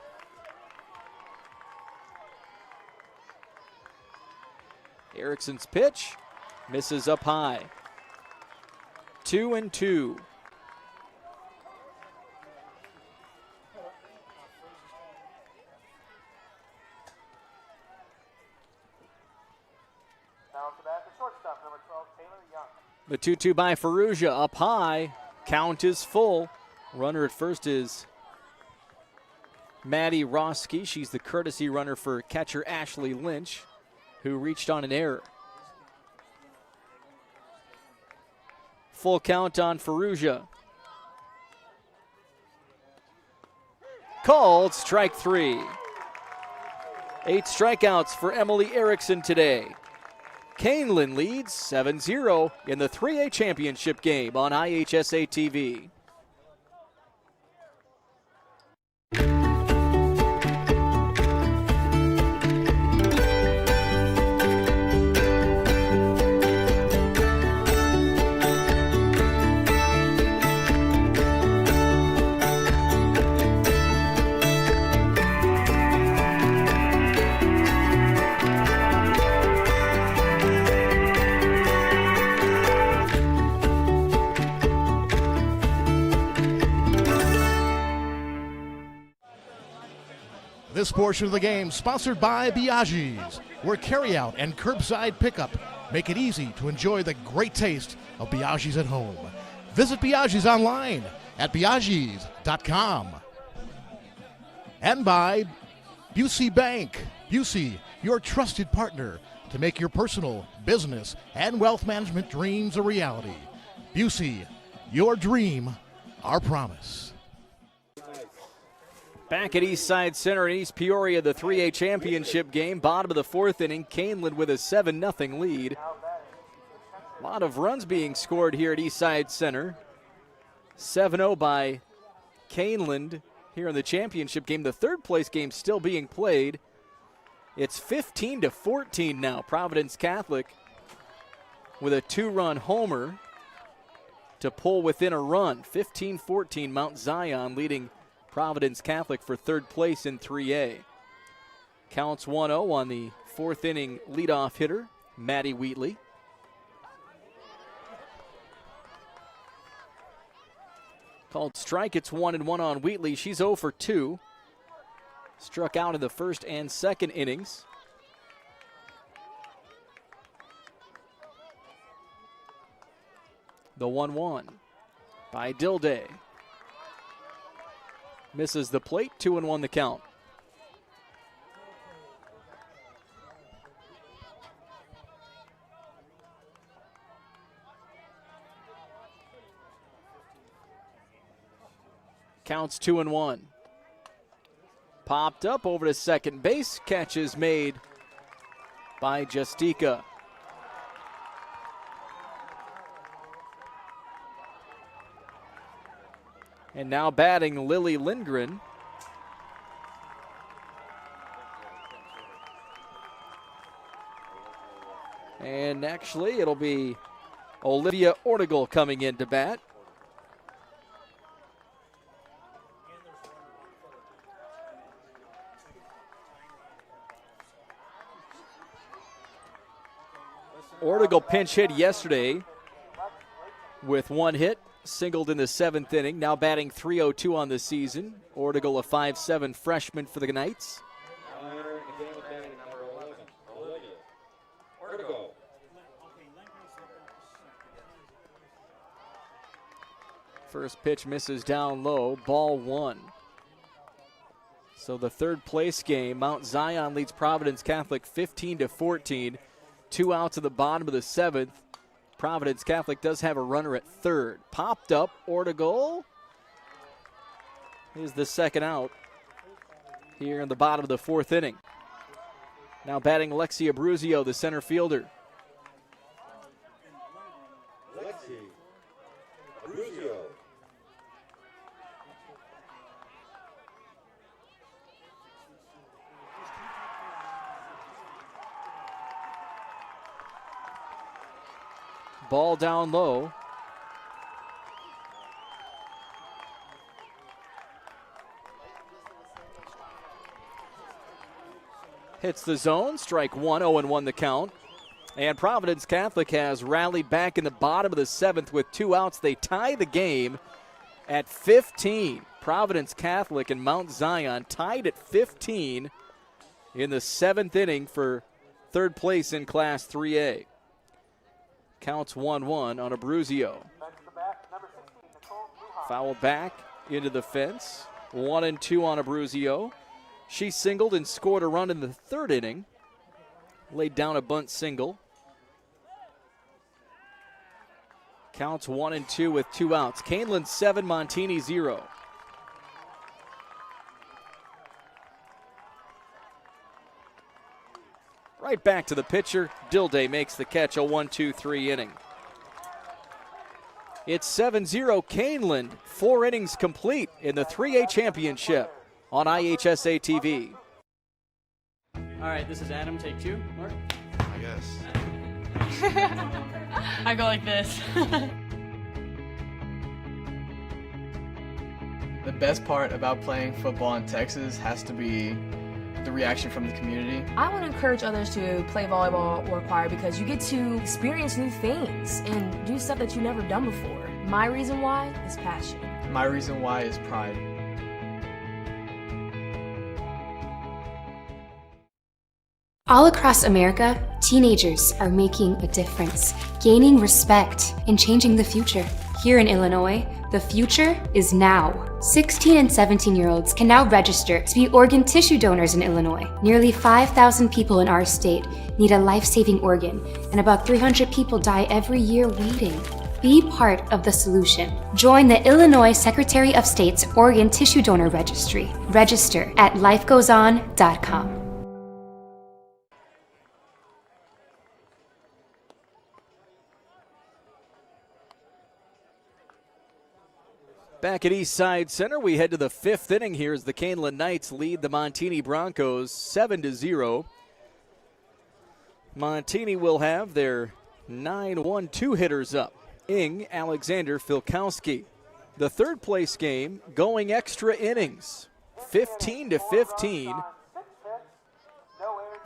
Erickson's pitch misses up high. 2-2. The 2-2 by Ferrugia up high. Count is full. Runner at first is Maddie Roski. She's the courtesy runner for catcher Ashley Lynch, who reached on an error. Full count on Ferrugia. Called strike 3. 8 strikeouts for Emily Erickson today. Kaneland leads 7-0 in the 3A championship game on IHSA TV. This portion of the game sponsored by Biaggi's, where carryout and curbside pickup make it easy to enjoy the great taste of Biaggi's at home. Visit Biaggi's online at biaggi's.com. And by Busey Bank. Busey, your trusted partner to make your personal, business, and wealth management dreams a reality. Busey, your dream, our promise. Back at Eastside Center in East Peoria, the 3A championship game. Bottom of the 4th inning, Kaneland with a 7-0 lead. A lot of runs being scored here at Eastside Center. 7-0 by Kaneland here in the championship game. The third place game still being played. It's 15-14 now. Providence Catholic with a 2-run homer to pull within a run. 15-14, Mount Zion leading Providence Catholic for third place in 3A. Counts 1-0 on the 4th inning leadoff hitter, Maddie Wheatley. Called strike, it's 1-1 on Wheatley. She's 0 for 2. Struck out in the first and second innings. The 1-1 by Dilday. Misses the plate, 2-1 the count. Counts 2-1. Popped up over to second base. Catch is made by Justica. And now batting Lily Lindgren. And actually, it'll be Olivia Ortigal coming in to bat. Ortigal pinch hit yesterday with 1 hit. Singled in the 7th inning, now batting .302 on the season. Ortigal, a 5'7" freshman for the Knights. First pitch misses down low, ball 1. So the third place game, Mount Zion leads Providence Catholic 15-14. 2 outs at the bottom of the 7th. Providence Catholic does have a runner at third. Popped up, Ortigal is the second out here in the bottom of the 4th inning. Now batting Alexia Bruzio, the center fielder. Alexia Bruzio. Ball down low. Hits the zone, strike 1, 0-1 the count. And Providence Catholic has rallied back in the bottom of the 7th with 2 outs. They tie the game at 15. Providence Catholic and Mount Zion tied at 15 in the 7th inning for third place in Class 3A. Counts 1-1 on Abruzio. Foul back into the fence. 1-2 on Abruzio. She singled and scored a run in the third inning. Laid down a bunt single. Counts 1-2 with 2 outs. Kaneland 7, Montini 0. Right back to the pitcher. Dilday makes the catch, a 1-2-3 inning. It's 7-0 Kaneland. 4 innings complete in the 3A championship on IHSA TV. All right, this is Adam. Take 2. Mark? I guess. I go like this. The best part about playing football in Texas has to be the reaction from the community. I want to encourage others to play volleyball or choir because you get to experience new things and do stuff that you've never done before. My reason why is passion. My reason why is pride. All across America, teenagers are making a difference, gaining respect, and changing the future. Here in Illinois, the future is now. 16 and 17-year-olds can now register to be organ tissue donors in Illinois. Nearly 5,000 people in our state need a life-saving organ, and about 300 people die every year waiting. Be part of the solution. Join the Illinois Secretary of State's Organ Tissue Donor Registry. Register at lifegoeson.com. Back at East Side Center, we head to the 5th inning here as the Kaneland Knights lead the Montini Broncos 7-0. Montini will have their 9-1-2 hitters up. Ing, Alexander, Filkowski. The third place game going extra innings, 15-15.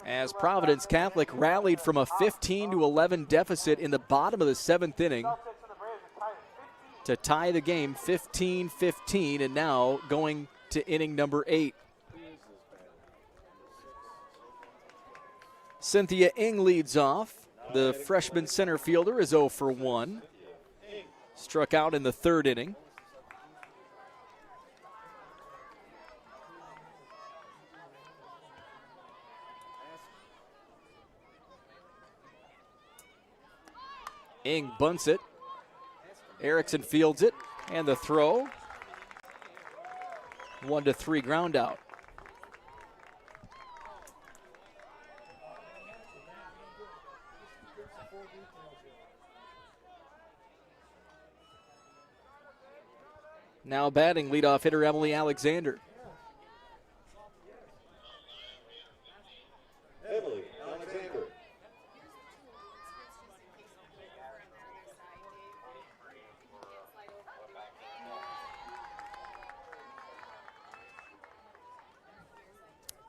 As Providence Catholic rallied from a 15-11 deficit in the bottom of the 7th inning to tie the game 15-15, and now going to inning number 8. Cynthia Ing leads off. The freshman center fielder is 0 for 1. Struck out in the 3rd inning. Ing bunts it. Erickson fields it, and the throw. 1-3 ground out. Now batting leadoff hitter Emily Alexander. Emily Alexander.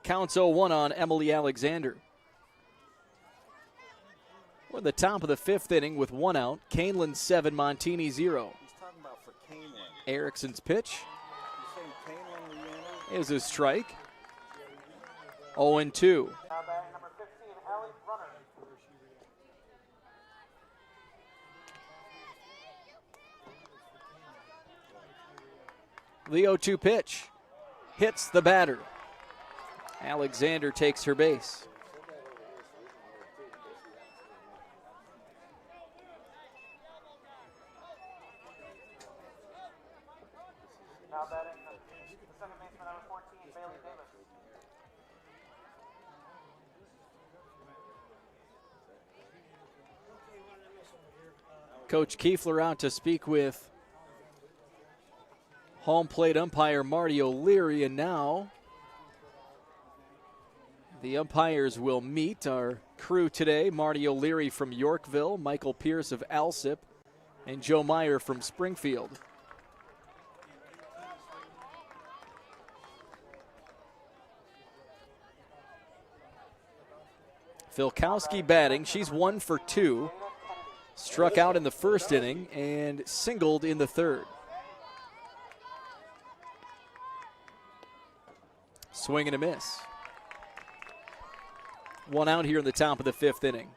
Counts 0-1 on Emily Alexander. We're at the top of the 5th inning with 1 out. Kaneland 7, Montini 0. He's talking about for Kaneland. Erickson's pitch You saying Kaneland is a strike. 0-2. Now batting number 15, Allie Runner. The 0-2 pitch hits the batter. Alexander takes her base. Now batting the second baseman, number 14, Bailey Davis. Coach Kiefler out to speak with home plate umpire Marty O'Leary, and now the umpires will meet. Our crew today: Marty O'Leary from Yorkville, Michael Pierce of Alsip, and Joe Meyer from Springfield. Filkowski batting. She's 1 for 2. Struck out in the 1st inning and singled in the 3rd. Swing and a miss. 1 out here in the top of the 5th inning.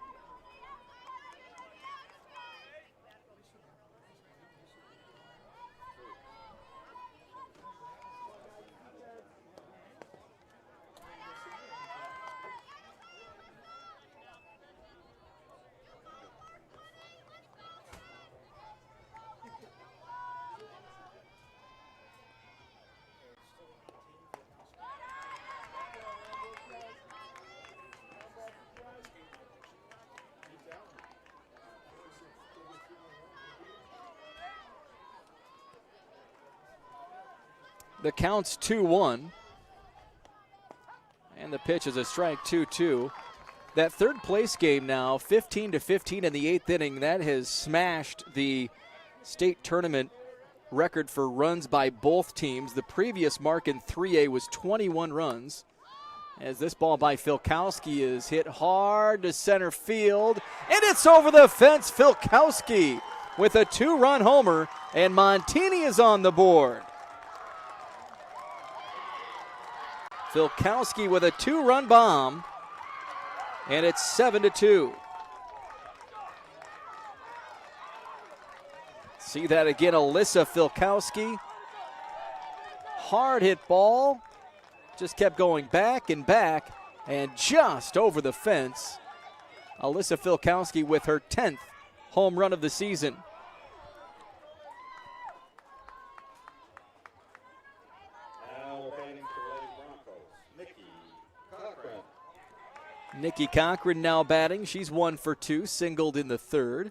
The count's 2-1. And the pitch is a strike, 2-2. That third place game now, 15-15 in the 8th inning. That has smashed the state tournament record for runs by both teams. The previous mark in 3A was 21 runs. As this ball by Filkowski is hit hard to center field, and it's over the fence. Filkowski with a 2-run homer, and Montini is on the board. Filkowski with a 2-run bomb, and it's 7-2. See that again, Alyssa Filkowski. Hard hit ball, just kept going back and back, and just over the fence. Alyssa Filkowski with her 10th home run of the season. Nikki Cochran now batting. She's 1 for 2, singled in the 3rd.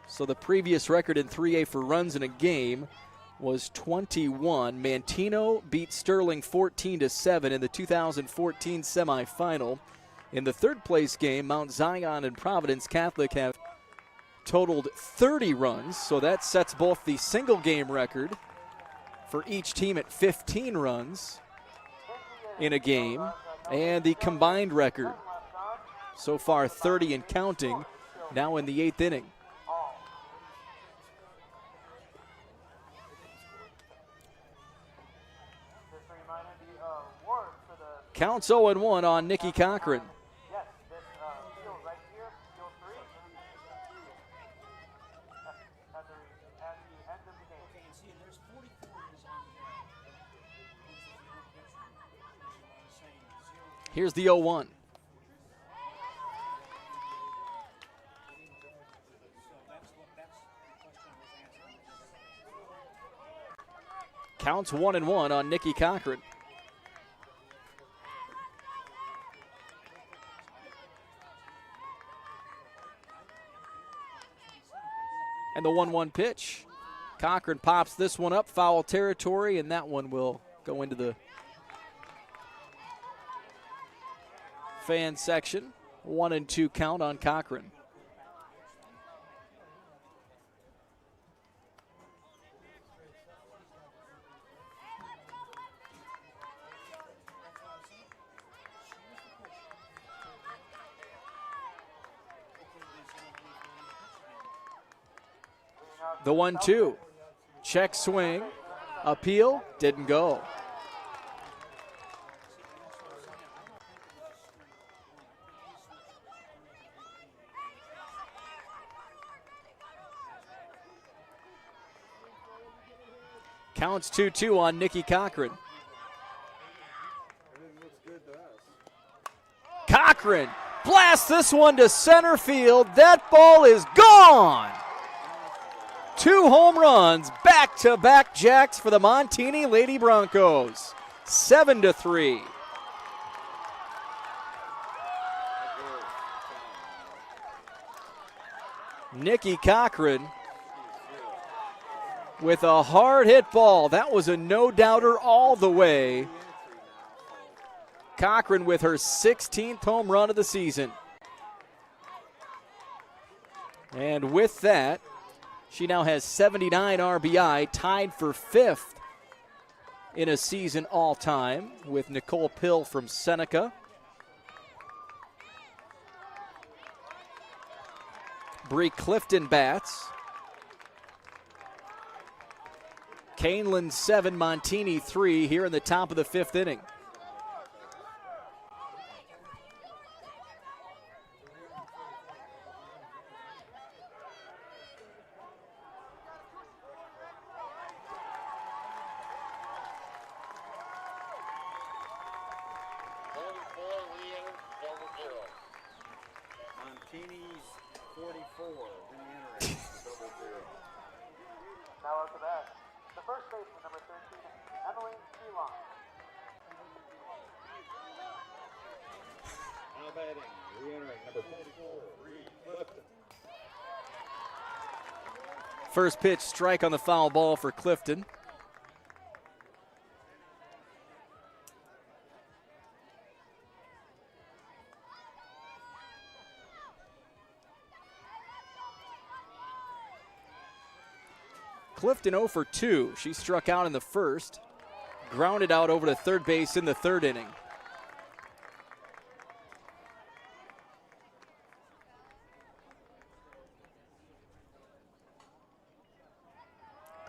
So the previous record in 3A for runs in a game was 21. Mantino beat Sterling 14-7 in the 2014 semifinal. In the 3rd place game, Mount Zion and Providence Catholic have totaled 30 runs, so that sets both the single game record for each team at 15 runs in a game, and the combined record so far 30 and counting, now in the 8th inning. Counts 0-1 on Nikki Cochran. Here's the 0-1. Counts 1-1 on Nikki Cochran. And the 1-1 pitch. Cochran pops this one up, foul territory, and that one will go into the fan section. 1-2 count on Cochran. The 1-2. Check swing. Appeal. Didn't go. Counts 2-2 on Nikki Cochran. Cochran blasts this one to center field. That ball is gone. 2 home runs, back-to-back jacks for the Montini Lady Broncos. 7-3. Nikki Cochran with a hard hit ball. That was a no-doubter all the way. Cochran with her 16th home run of the season. And with that, she now has 79 RBI, tied for 5th in a season all-time with Nicole Pill from Seneca. Bree Clifton bats. Kaneland 7, Montini 3 here in the top of the 5th inning. Montini's 44 in the interim. 0-0. Now up to bat, the first baseman, number 13, Emily Elon. First pitch, strike on the foul ball for Clifton. Clifton 0 for 2. She struck out in the first, grounded out over to third base in the third inning.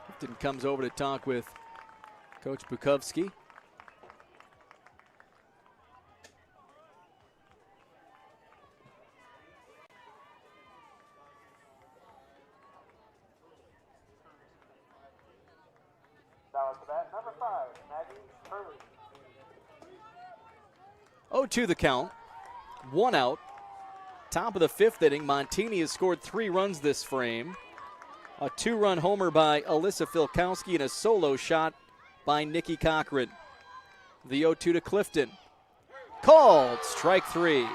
Clifton comes over to talk with Coach Bukowski. Number 5, Maggie Hurley. 0-2 the count. 1 out. Top of the 5th inning, Montini has scored 3 runs this frame. A 2-run homer by Alyssa Filkowski and a solo shot by Nikki Cochran. The 0-2 to Clifton. Called, strike 3.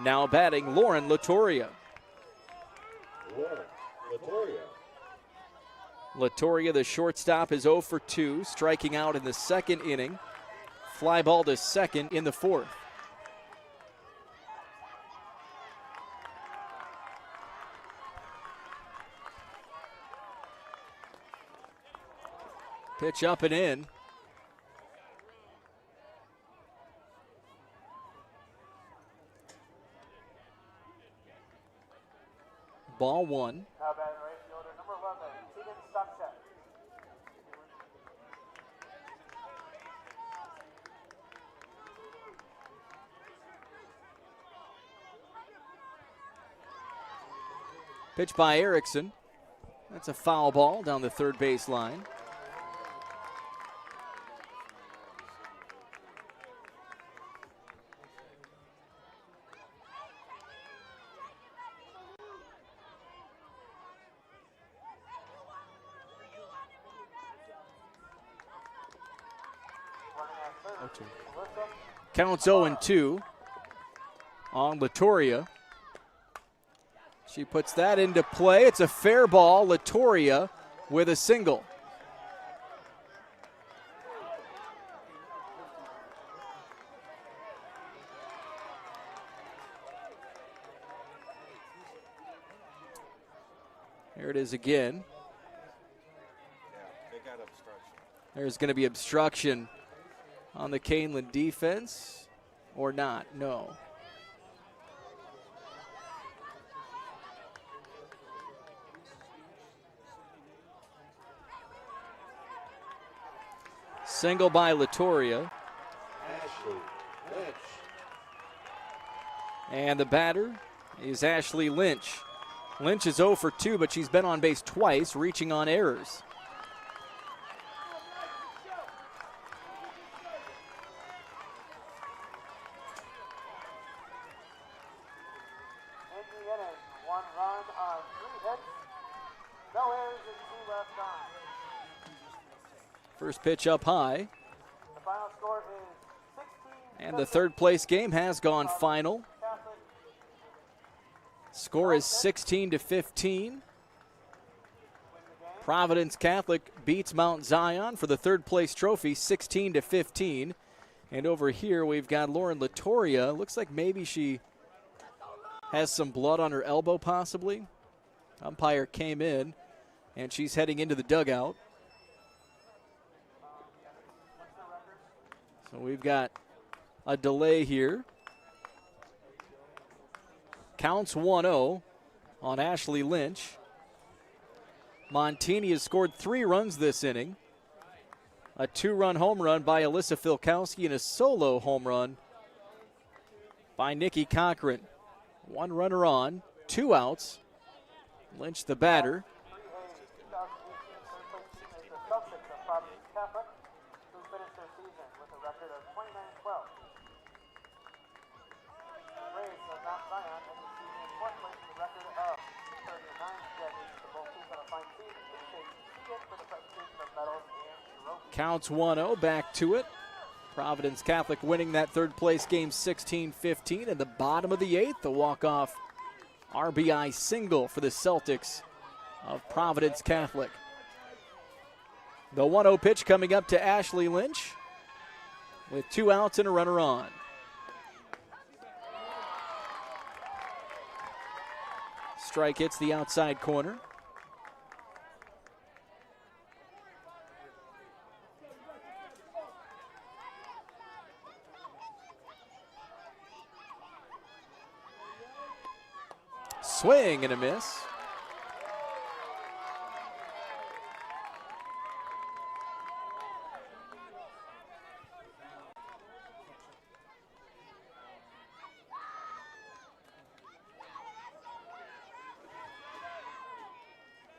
Now batting Lauren Latoria. Latoria, the shortstop, is 0 for 2, striking out in the second inning. Fly ball to second in the fourth. Pitch up and in. Ball 1. Now batting right fielder, number 11, Keegan Stockton. Pitch by Erickson. That's a foul ball down the third base line. Counts 0-2 on Latoria. She puts that into play. It's a fair ball. Latoria with a single. There it is again. They got obstruction. There's going to be obstruction on the Kaneland defense, or not? No. Single by Latoria. Ashley Lynch. And the batter is Ashley Lynch. Lynch is 0 for 2, but she's been on base twice, reaching on errors. First pitch up high. The final score is 16. And the third place game has gone final. Score is 16-15. Providence Catholic beats Mount Zion for the third place trophy, 16-15. And over here we've got Lauren Latoria. Looks like maybe she has some blood on her elbow possibly. Umpire came in and she's heading into the dugout. So we've got a delay here. Counts 1-0 on Ashley Lynch. Montini has scored 3 runs this inning. A 2-run home run by Alyssa Filkowski and a solo home run by Nikki Cochran. 1 runner on, 2 outs. Lynch the batter. Counts 1-0, back to it. Providence Catholic winning that third place game 16-15. In the bottom of the 8th, the walk-off RBI single for the Celtics of Providence Catholic. The 1-0 pitch coming up to Ashley Lynch with 2 outs and a runner on. Strike hits the outside corner. Swing and a miss.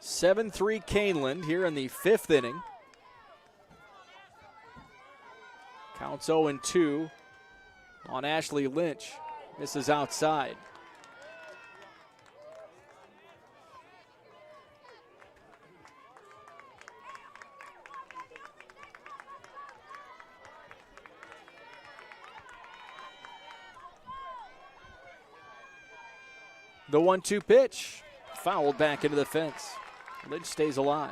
(7-3) Kaneland here in the 5th inning. Counts 0-2 on Ashley Lynch. Misses outside. The 1-2 pitch, fouled back into the fence. Lynch stays alive.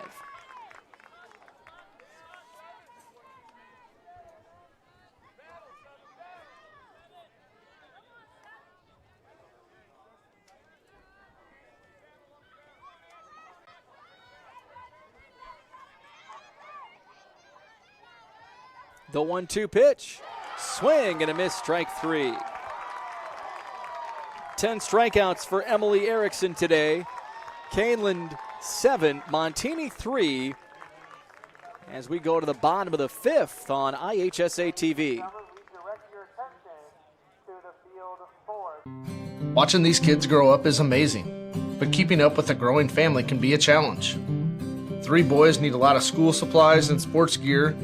The 1-2 pitch, swing and a miss, strike 3. 10 strikeouts for Emily Erickson today. Kaneland 7, Montini 3. As we go to the bottom of the 5th on IHSA TV. Watching these kids grow up is amazing, but keeping up with a growing family can be a challenge. 3 boys need a lot of school supplies and sports gear,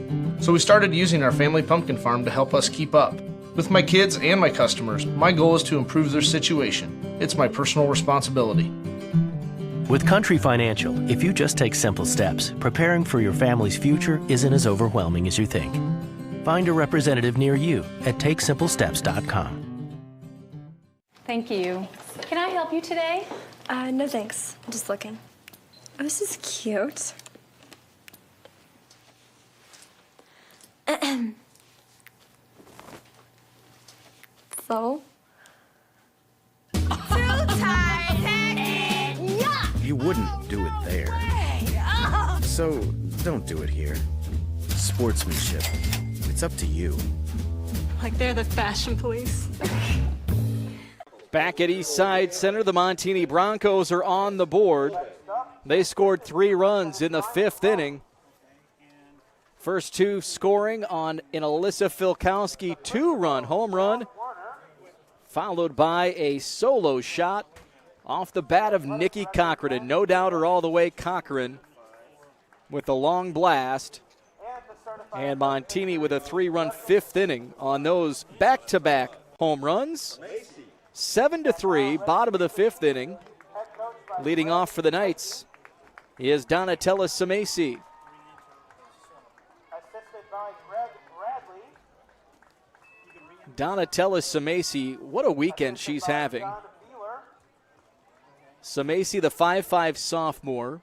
so we started using our family pumpkin farm to help us keep up. With my kids and my customers, my goal is to improve their situation. It's my personal responsibility. With Country Financial, if you just take simple steps, preparing for your family's future isn't as overwhelming as you think. Find a representative near you at takesimplesteps.com. Thank you. Can I help you today? No thanks. I'm just looking. Oh, this is cute. So? Too tight, You wouldn't do it there. So don't do it here. Sportsmanship. It's up to you. Like they're the fashion police. Back at East Side Center, the Montini Broncos are on the board. They scored 3 runs in the 5th inning. First 2 scoring on an Alyssa Filkowski 2-run home run, followed by a solo shot off the bat of Nikki Cochran. And no doubter all the way, Cochran with the long blast. And Montini with a 3-run 5th inning on those back-to-back home runs. 7-3, bottom of the 5th inning. Leading off for the Knights is Donatella Samesi. Donatella Samesi, what a weekend she's having. Samesi, the 5'5" sophomore,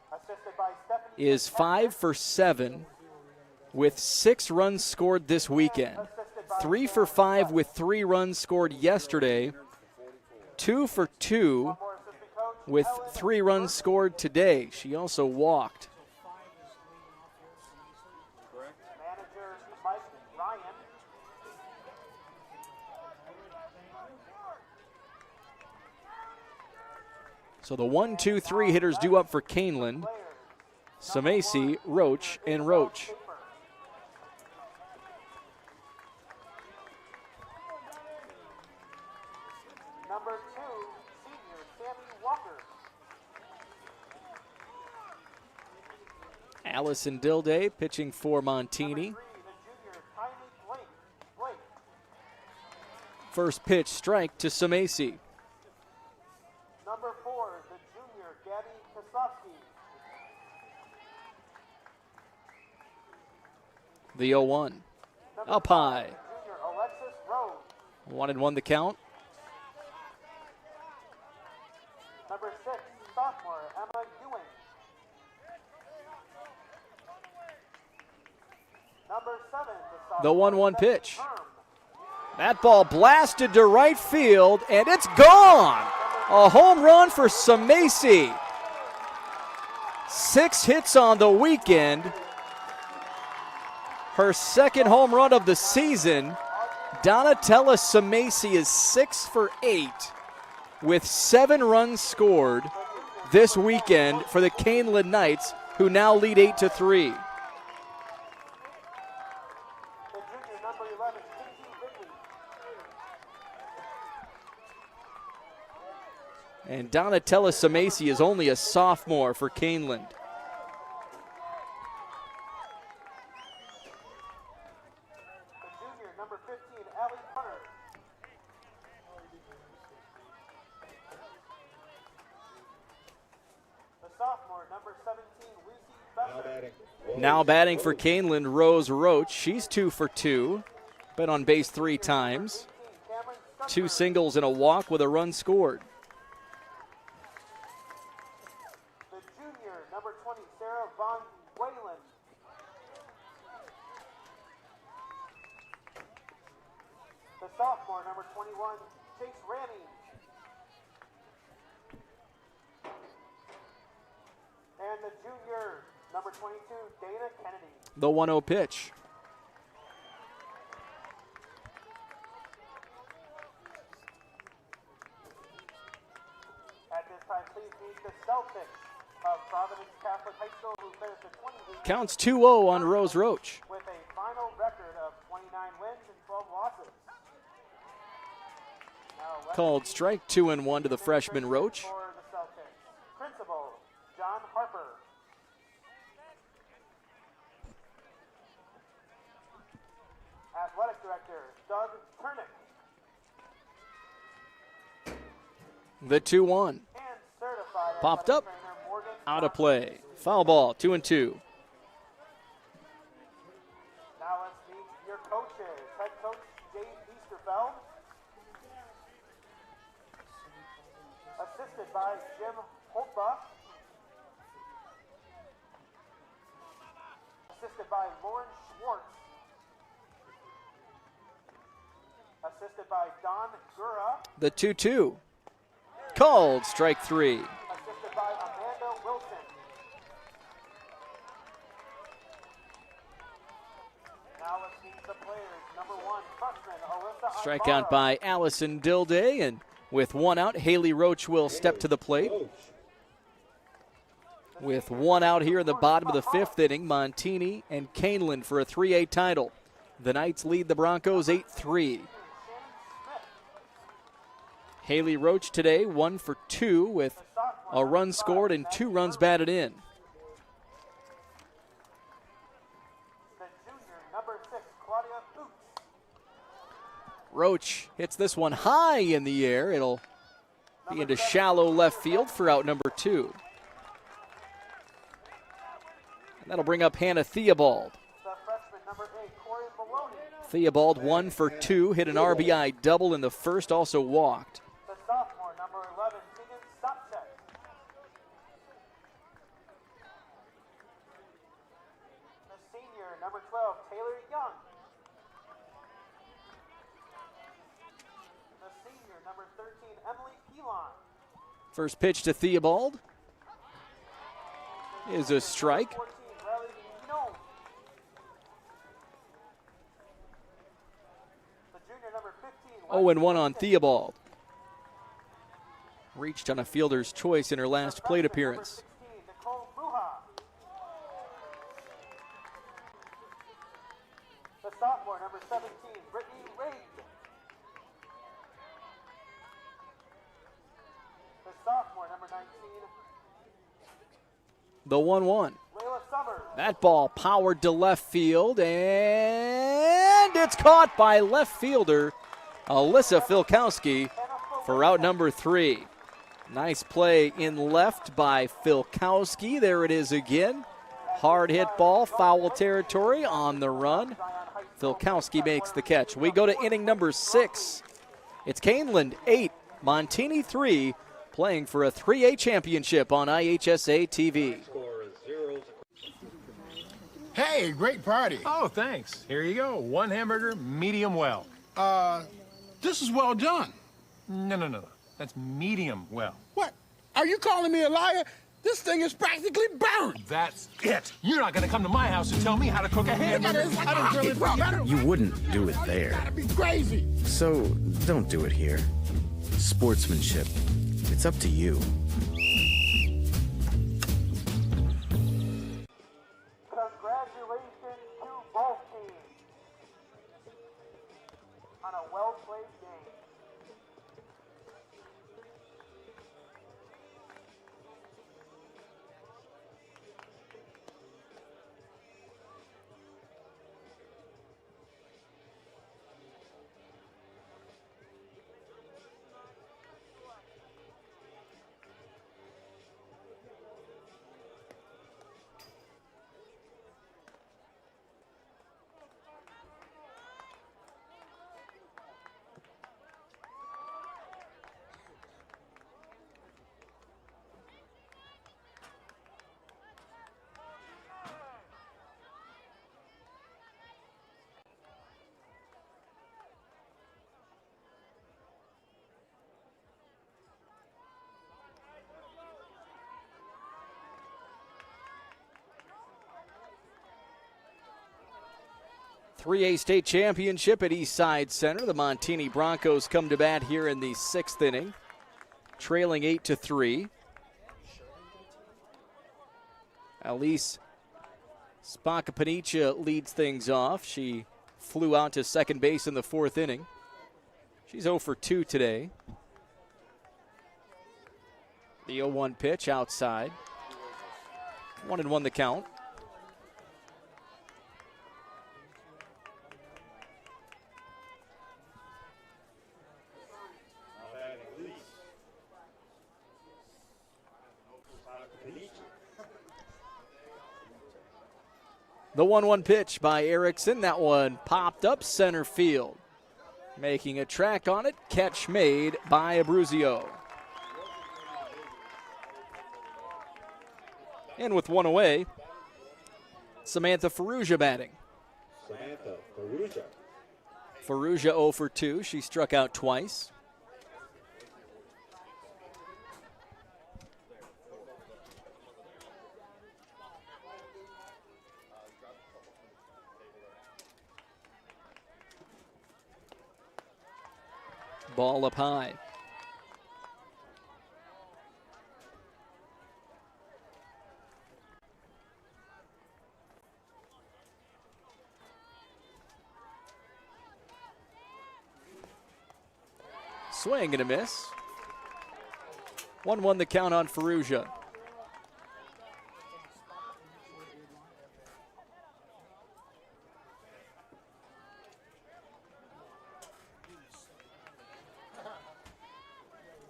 is 5 for 7 with 6 runs scored this weekend. 3 for 5 with 3 runs scored yesterday. 2 for 2 with 3 runs scored today. She also walked. So the 1-2-3 hitters due up for Kaneland. Samesi, Roach, and Roach. Number 2, senior Sammy Walker. Allison Dilday pitching for Montini. First pitch, strike to Samesi. Number 4, the junior Gabby Kosofsky. The 0-1. Up high. 1-1 the count. Number 6, sophomore Emma Ewing. Number 7, The 1-1 pitch. That ball blasted to right field, and it's gone. A home run for Samaisi. 6 hits on the weekend. Her second home run of the season. Donatella Samaisi is 6 for 8 with 7 runs scored this weekend for the Kaneland Knights, who now lead 8-3. And Donatella Samaisi is only a sophomore for Kaneland. Now batting for Kaneland, Rose Roach. She's 2 for 2. Been on base 3 times. 2 singles and a walk with a run scored. The junior, number 20, Sarah Von Wayland. The sophomore, number 21, Chase Ranny. And the junior, number 22, Dana Kennedy. The 1-0 pitch. At this time, please meet the Celtics of Providence Catholic High School, who finished the 2018 Counts 2-0 on Rose Roach. with a final record of 29 wins and 12 losses. Now, Called strike 2-1 to the freshman Roach. for the Celtics. Principal, John Harper. Athletic Director, Doug Turnick. The 2-1. And certified Popped athletic up. trainer, Morgan Out of play. Foul ball, 2-2. Now let's meet your coaches. Head coach Jay Easterfeld. Assisted by Jim Holtbach. Assisted by Lauren Schwartz. Assisted by Don Gura. The 2-2. Called strike 3. Assisted by Amanda Wilson. Now let's meet the players. Number 1, freshman Alyssa Strikeout Ibarra. by Allison Dilday, and with 1 out, Haley Roach will step to the plate. With 1 out here in the bottom of the 5th inning, Montini and Kaneland for a 3A title. The Knights lead the Broncos 8-3. Haley Roach today 1 for 2 with a run scored and 2 runs batted in. The junior, number 6, Claudia Boots. Roach hits this one high in the air. It'll be into shallow left field for out number 2. And that'll bring up Hannah Theobald. The freshman, number 8, Corey Maloney. Theobald 1 for 2, hit an RBI double in the first, also walked. The sophomore, number 11, Keegan Stopcheck. The senior, number 12, Taylor Young. The senior, number 13, Emily Pilon. First pitch to Theobald is a strike. 14, Riley Gnome. The junior, number 15, 0-1 on Theobald. Reached on a fielder's choice in her last plate appearance. Nicole Bruja. The sophomore, number 17, Brittany Raid. The sophomore, number 19, The 1-1. Layla Summers. That ball powered to left field, and it's caught by left fielder Alyssa Filkowski for out number 3. Nice play in left by Filkowski. There it is again. Hard hit ball, foul territory on the run. Filkowski makes the catch. We go to inning number 6 It's Kaneland 8, Montini 3, playing for a 3A championship on IHSA TV. Hey, great party. Oh, thanks. Here you go. One hamburger, medium well. This is well done. No. That's medium well. What? Are you calling me a liar? This thing is practically burnt. That's it. You're not going to come to my house and tell me how to cook a hamburger. You wouldn't do it there. That'd be crazy. So don't do it here. Sportsmanship. It's up to you. Congratulations to both teams on a well-played game. .3A state championship at Eastside Center. The Montini Broncos come to bat here in the 6th inning, trailing 8-3. Elise Spacapanicia leads things off. She flew out to second base in the 4th inning. She's 0 for 2 today. The 0-1 pitch outside. 1-1 the count. The 1-1 pitch by Erickson. That one popped up center field. Making a track on it. Catch made by Abruzio. And with one away, Samantha Ferrugia batting. Samantha Ferrugia. Ferrugia 0 for 2. She struck out twice. Ball up high. Swing and a miss. 1-1 the count on Ferrugia.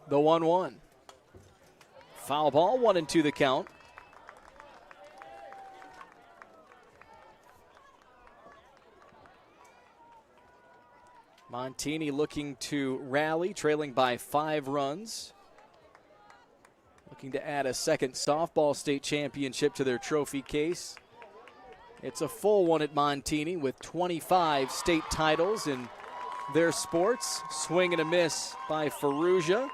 The 1-1. Foul ball, 1-2 the count. Montini looking to rally, trailing by 5 runs. Looking to add a second softball state championship to their trophy case. It's a full one at Montini with 25 state titles in their sports. Swing and a miss by Ferrugia.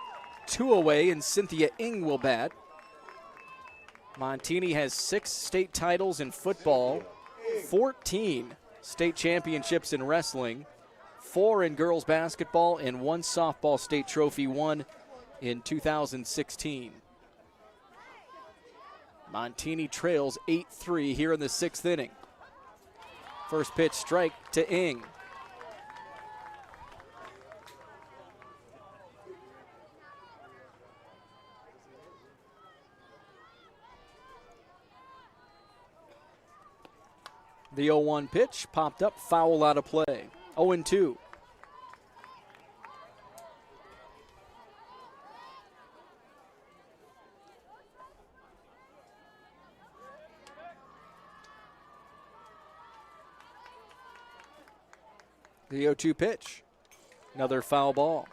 2 away, and Cynthia Ng will bat. Montini has 6 state titles in football, 14 state championships in wrestling, 4 in girls basketball, and 1 softball state trophy won in 2016. Montini trails 8-3 here in the 6th inning. First pitch strike to Ng. The 0-1 pitch popped up, foul out of play. 0-2. The 0-2 pitch. Another foul ball.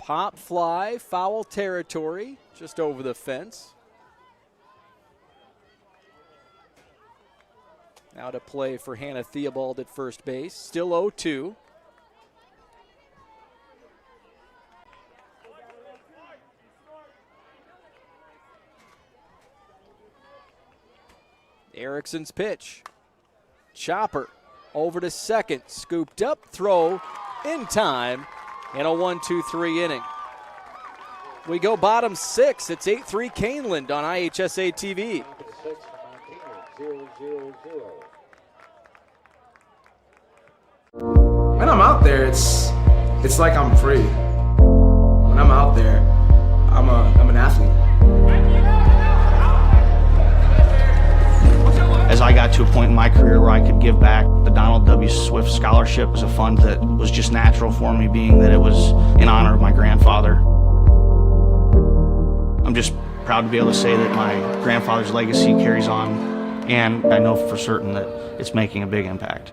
Pop fly, foul territory, just over the fence. Now to play for Hannah Theobald at first base. Still 0-2. Erickson's pitch. Chopper over to second. Scooped up, throw in time, and a 1-2-3 inning. We go bottom 6. It's 8-3 Kaneland on IHSA TV. When I'm out there, it's like I'm free. When I'm out there, I'm an athlete. As I got to a point in my career where I could give back, the Donald W. Swift Scholarship was a fund that was just natural for me, being that it was in honor of my grandfather. I'm just proud to be able to say that my grandfather's legacy carries on, and I know for certain that it's making a big impact.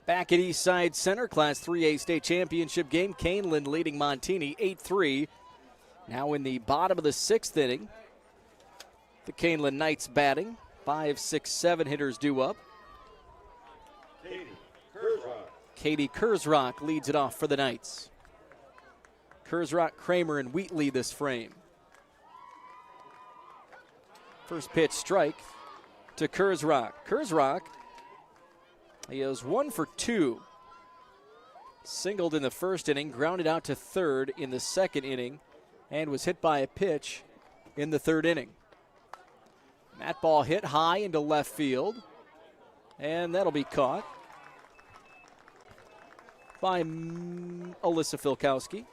Back at Eastside Center, Class 3A state championship game. Kaneland leading Montini 8-3. Now in the bottom of the 6th inning. The Kaneland Knights batting. 5, 6, 7 hitters due up. Katie Kurzrock leads it off for the Knights. Kurzrock, Kramer, and Wheatley this frame. First pitch strike to Kurzrock. Kurzrock, he is 1 for 2. Singled in the first inning, grounded out to third in the second inning, and was hit by a pitch in the third inning. That ball hit high into left field, and that'll be caught by Alyssa Filkowski.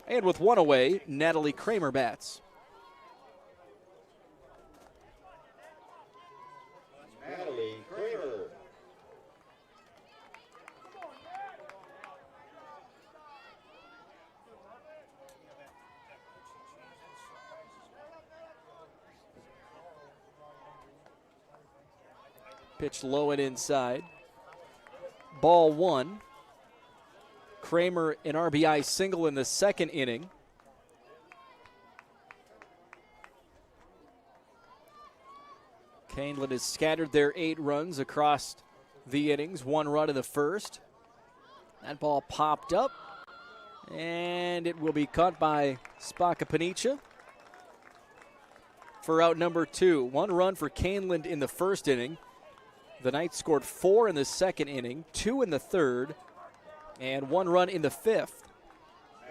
And with one away, Natalie Kramer bats. Natalie Kramer. Pitch low and inside. Ball 1. Kramer an RBI single in the second inning. Kaneland has scattered their 8 runs across the innings. 1 run in the first. That ball popped up, and it will be caught by Spaka Panicha for out number 2. 1 run for Kaneland in the first inning. The Knights scored 4 in the second inning, 2 in the third, and 1 run in the fifth.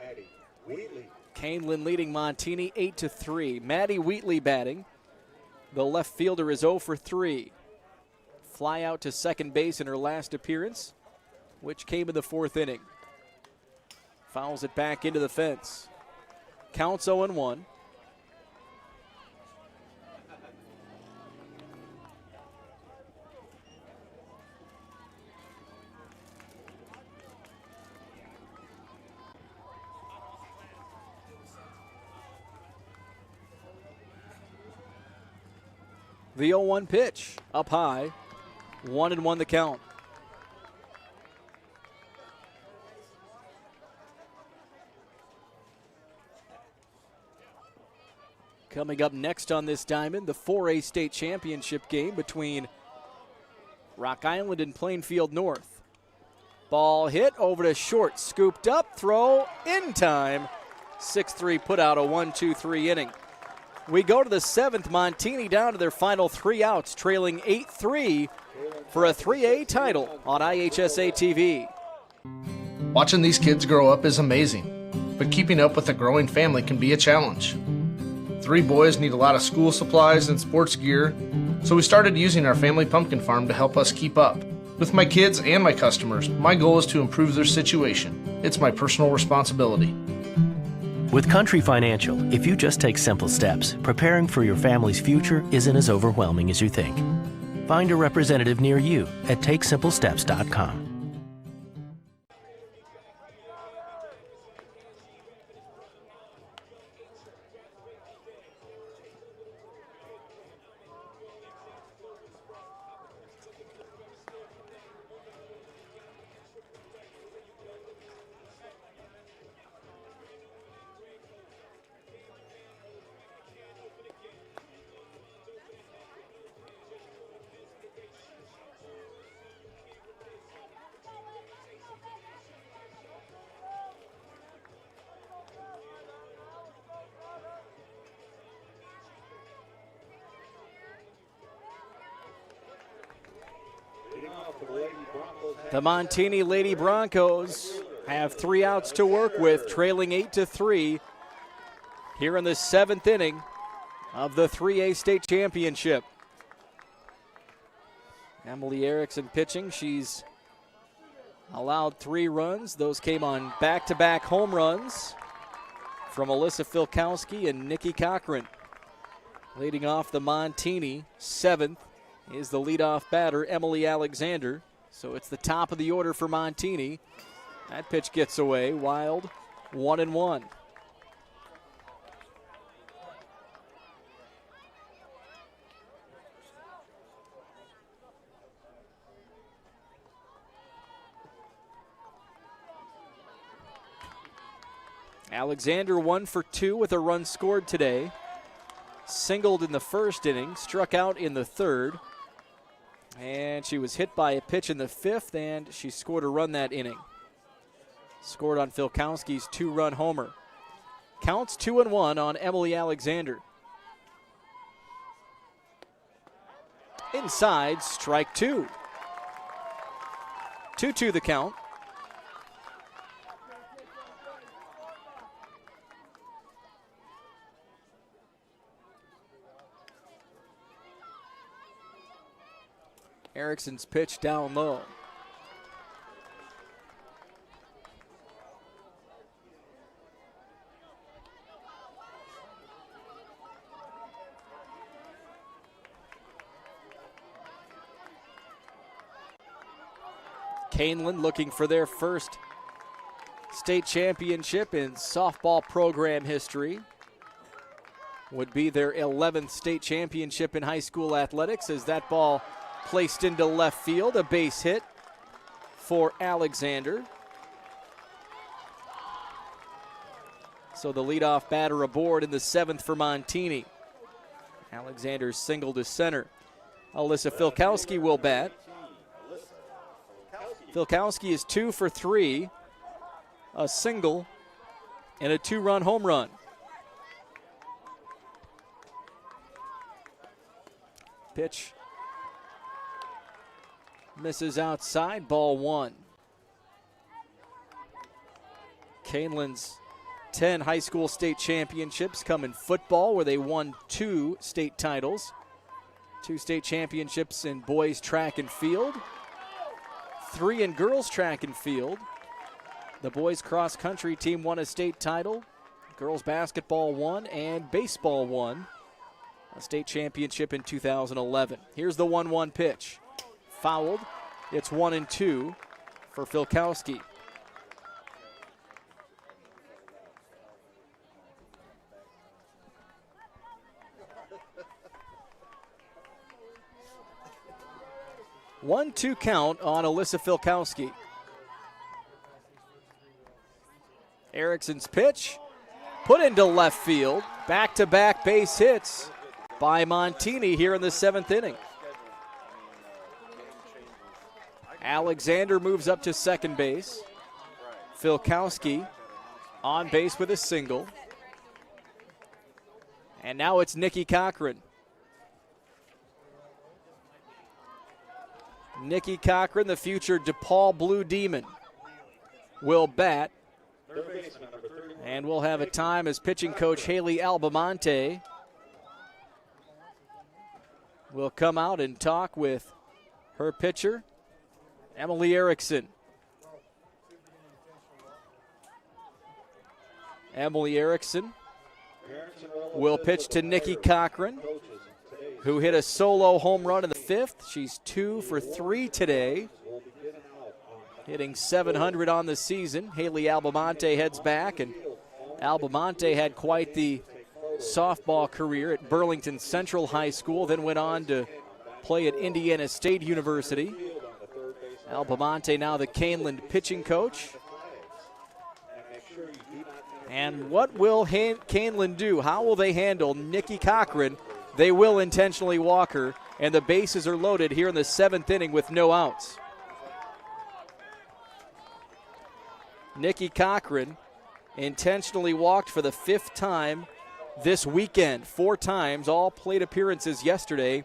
Maddie Wheatley. Kaneland leading Montini 8-3. Maddie Wheatley batting. The left fielder is 0 for 3. Fly out to second base in her last appearance, which came in the 4th inning. Fouls it back into the fence. Counts 0-1. The 0-1 pitch, up high, 1-1 the count. Coming up next on this diamond, the 4A state championship game between Rock Island and Plainfield North. Ball hit over to short, scooped up, throw in time. 6-3 put out, a 1-2-3 inning. We go to the 7th. Montini down to their final 3 outs, trailing 8-3 for a 3A title on IHSA TV. Watching these kids grow up is amazing, but keeping up with a growing family can be a challenge. 3 boys need a lot of school supplies and sports gear, so we started using our family pumpkin farm to help us keep up. With my kids and my customers, my goal is to improve their situation. It's my personal responsibility. With Country Financial, if you just take simple steps, preparing for your family's future isn't as overwhelming as you think. Find a representative near you at takesimplesteps.com. The Montini Lady Broncos have 3 outs to work with, trailing 8-3 here in the 7th inning of the 3A state championship. Emily Erickson pitching. She's allowed 3 runs. Those came on back-to-back home runs from Alyssa Filkowski and Nikki Cochran. Leading off the Montini, 7th, is the leadoff batter, Emily Alexander. So it's the top of the order for Montini. That pitch gets away, wild, 1-1. Alexander 1 for 2 with a run scored today. Singled in the first inning, struck out in the third. And she was hit by a pitch in the 5th, and she scored a run that inning. Scored on Filkowski's 2-run homer. Counts 2-1 on Emily Alexander. Inside, strike 2. 2-2 the count. Erickson's pitch down low. Kaneland looking for their first state championship in softball program history. Would be their 11th state championship in high school athletics as that ball placed into left field, a base hit for Alexander. So the leadoff batter aboard in the 7th for Montini. Alexander single to center. Alyssa Filkowski will bat. Filkowski is 2 for 3, a single, and a 2-run home run. Pitch misses outside, ball 1. Kaneland's 10 high school state championships come in football, where they won 2 state titles. 2 state championships in boys track and field. 3 in girls track and field. The boys cross country team won a state title. Girls basketball won, and baseball won a state championship in 2011. Here's the 1-1 pitch. Fouled. It's 1-2 for Filkowski. One-two count on Alyssa Filkowski. Erickson's pitch put into left field. Back-to-back base hits by Montini here in the 7th inning. Alexander moves up to second base. Filkowski on base with a single. And now it's Nikki Cochran. Nikki Cochran, the future DePaul Blue Demon, will bat. And we'll have a time as pitching coach Haley Albamonte will come out and talk with her pitcher, Emily Erickson. Emily Erickson will pitch to Nikki Cochran, who hit a solo home run in the 5th. She's 2 for 3 today, hitting .700 on the season. Haley Albamonte heads back, and Albamonte had quite the softball career at Burlington Central High School, then went on to play at Indiana State University. Albamonte now the Kaneland pitching coach. And what will Kaneland do? How will they handle Nikki Cochran? They will intentionally walk her, and the bases are loaded here in the 7th inning with no outs. Nikki Cochran intentionally walked for the 5th time this weekend. 4 times, all plate appearances yesterday,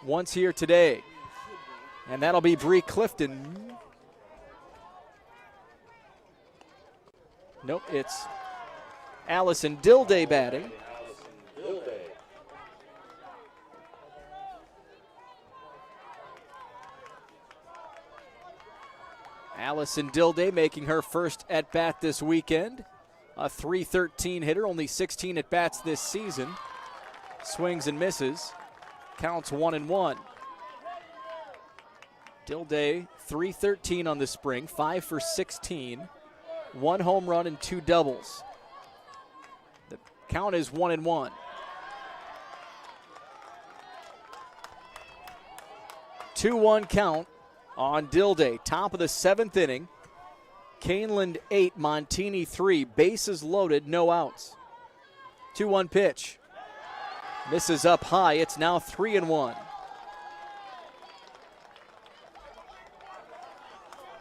once here today. And that'll be Bree Clifton. Nope, it's Allison Dilday batting. Allison Dilday making her first at-bat this weekend. A .313 hitter, only 16 at-bats this season. Swings and misses. Counts 1-1. Dilday, .313 on the spring, 5 for 16. 1 home run and 2 doubles. The count is 1-1. Two-one count on Dilday. Top of the 7th inning. Kaneland 8, Montini 3. Bases loaded, no outs. 2-1 pitch. Misses up high. It's now 3-1.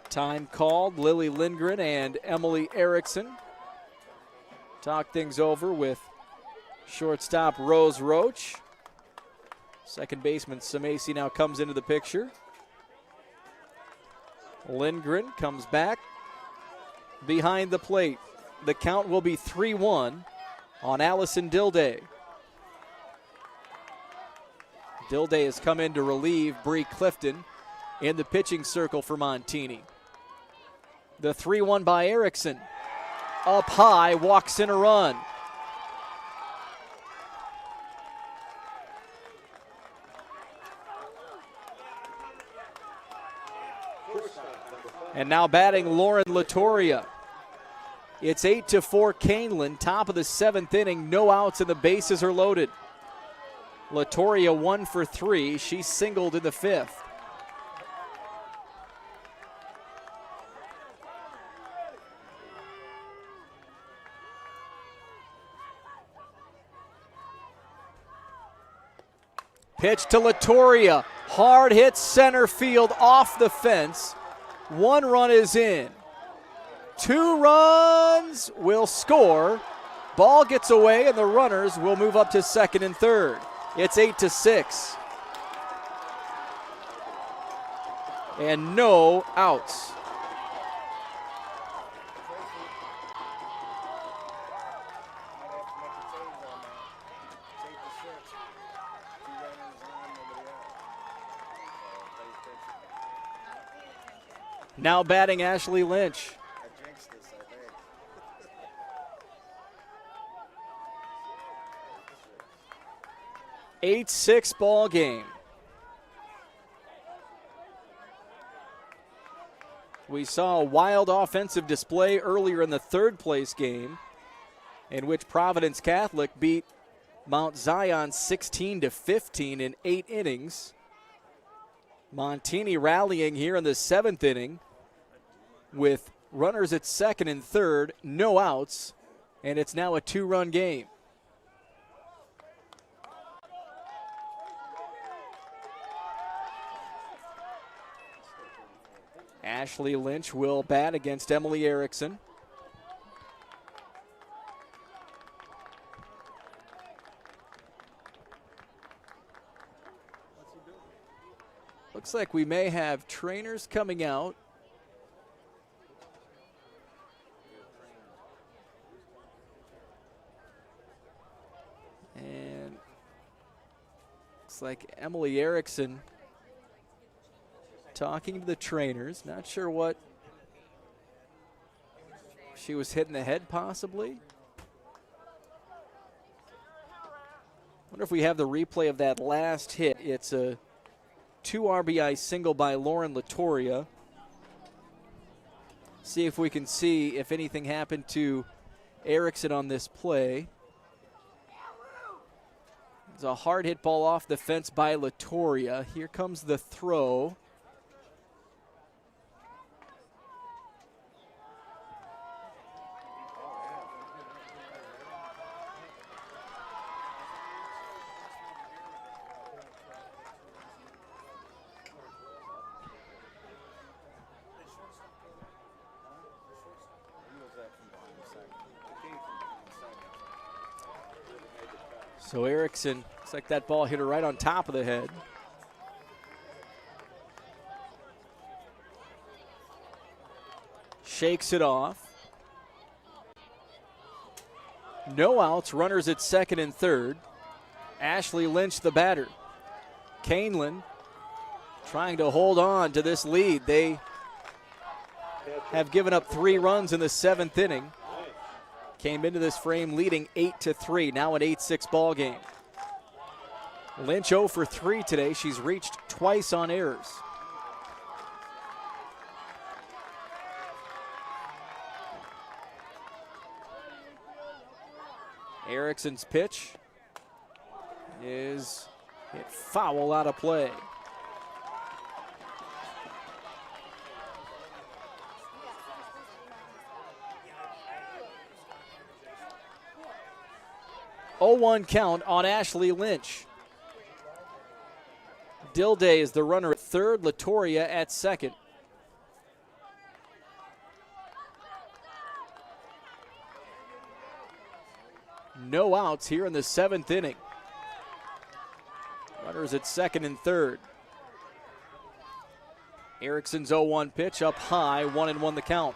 Time called. Lily Lindgren and Emily Erickson talk things over with shortstop Rose Roach. Second baseman Samasi now comes into the picture. Lindgren comes back behind the plate. The count will be 3-1 on Allison Dilday. Dilday has come in to relieve Bree Clifton in the pitching circle for Montini. The 3-1 by Erickson. Up high, walks in a run. And now batting Lauren Latoria. It's 8-4 Kaneland, top of the 7th inning, no outs and the bases are loaded. Latoria 1 for 3, she singled in the 5th. Pitch to Latoria, hard hit center field off the fence. 1 run is in. 2 runs will score. Ball gets away and the runners will move up to 2nd and 3rd. It's 8-6. And no outs. Now batting Ashley Lynch. 8-6 ball game. We saw a wild offensive display earlier in the 3rd place game in which Providence Catholic beat Mount Zion 16-15 in 8 innings. Montini rallying here in the 7th inning with runners at 2nd and 3rd, no outs, and it's now a 2-run game. Ashley Lynch will bat against Emily Erickson. Looks like we may have trainers coming out. And looks like Emily Erickson talking to the trainers. Not sure what she was hitting the head, possibly. Wonder if we have the replay of that last hit. It's a 2 RBI single by Lauren Latoria. See if we can see if anything happened to Erickson on this play. It's a hard hit ball off the fence by Latoria. Here comes the throw. So Erickson, looks like that ball hit her right on top of the head. Shakes it off. No outs, runners at second and third. Ashley Lynch, the batter. Kaneland trying to hold on to this lead. They have given up 3 runs in the 7th inning. Came into this frame leading 8-3, now an 8-6 ball game. Lynch 0 for 3 today. She's reached twice on errors. Erickson's pitch is hit foul out of play. Oh, 0-1 count on Ashley Lynch. Dilday is the runner at third, Latoria at second. No outs here in the 7th inning. Runners at second and third. Erickson's 0-1 pitch up high, 1-1 the count.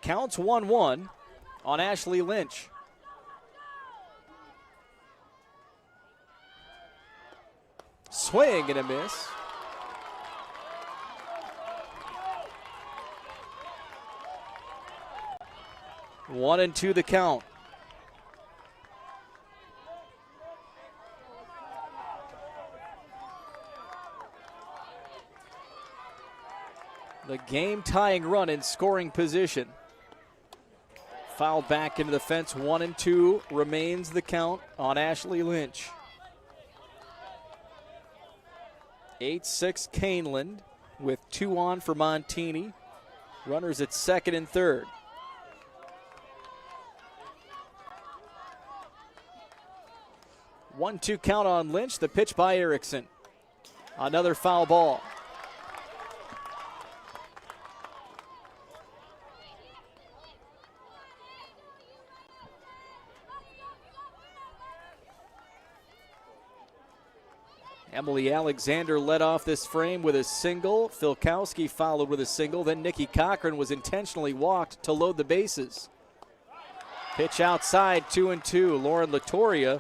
Counts 1-1 on Ashley Lynch. Swing and a miss. One and two the count. The game-tying run in scoring position. Fouled back into the fence, 1-2 remains the count on Ashley Lynch. 8-6 Kaneland with 2 on for Montini. Runners at second and third. One-two count on Lynch, the pitch by Erickson. Another foul ball. Emily Alexander led off this frame with a single. Filkowski followed with a single. Then Nikki Cochran was intentionally walked to load the bases. Pitch outside, 2-2. Lauren Latoria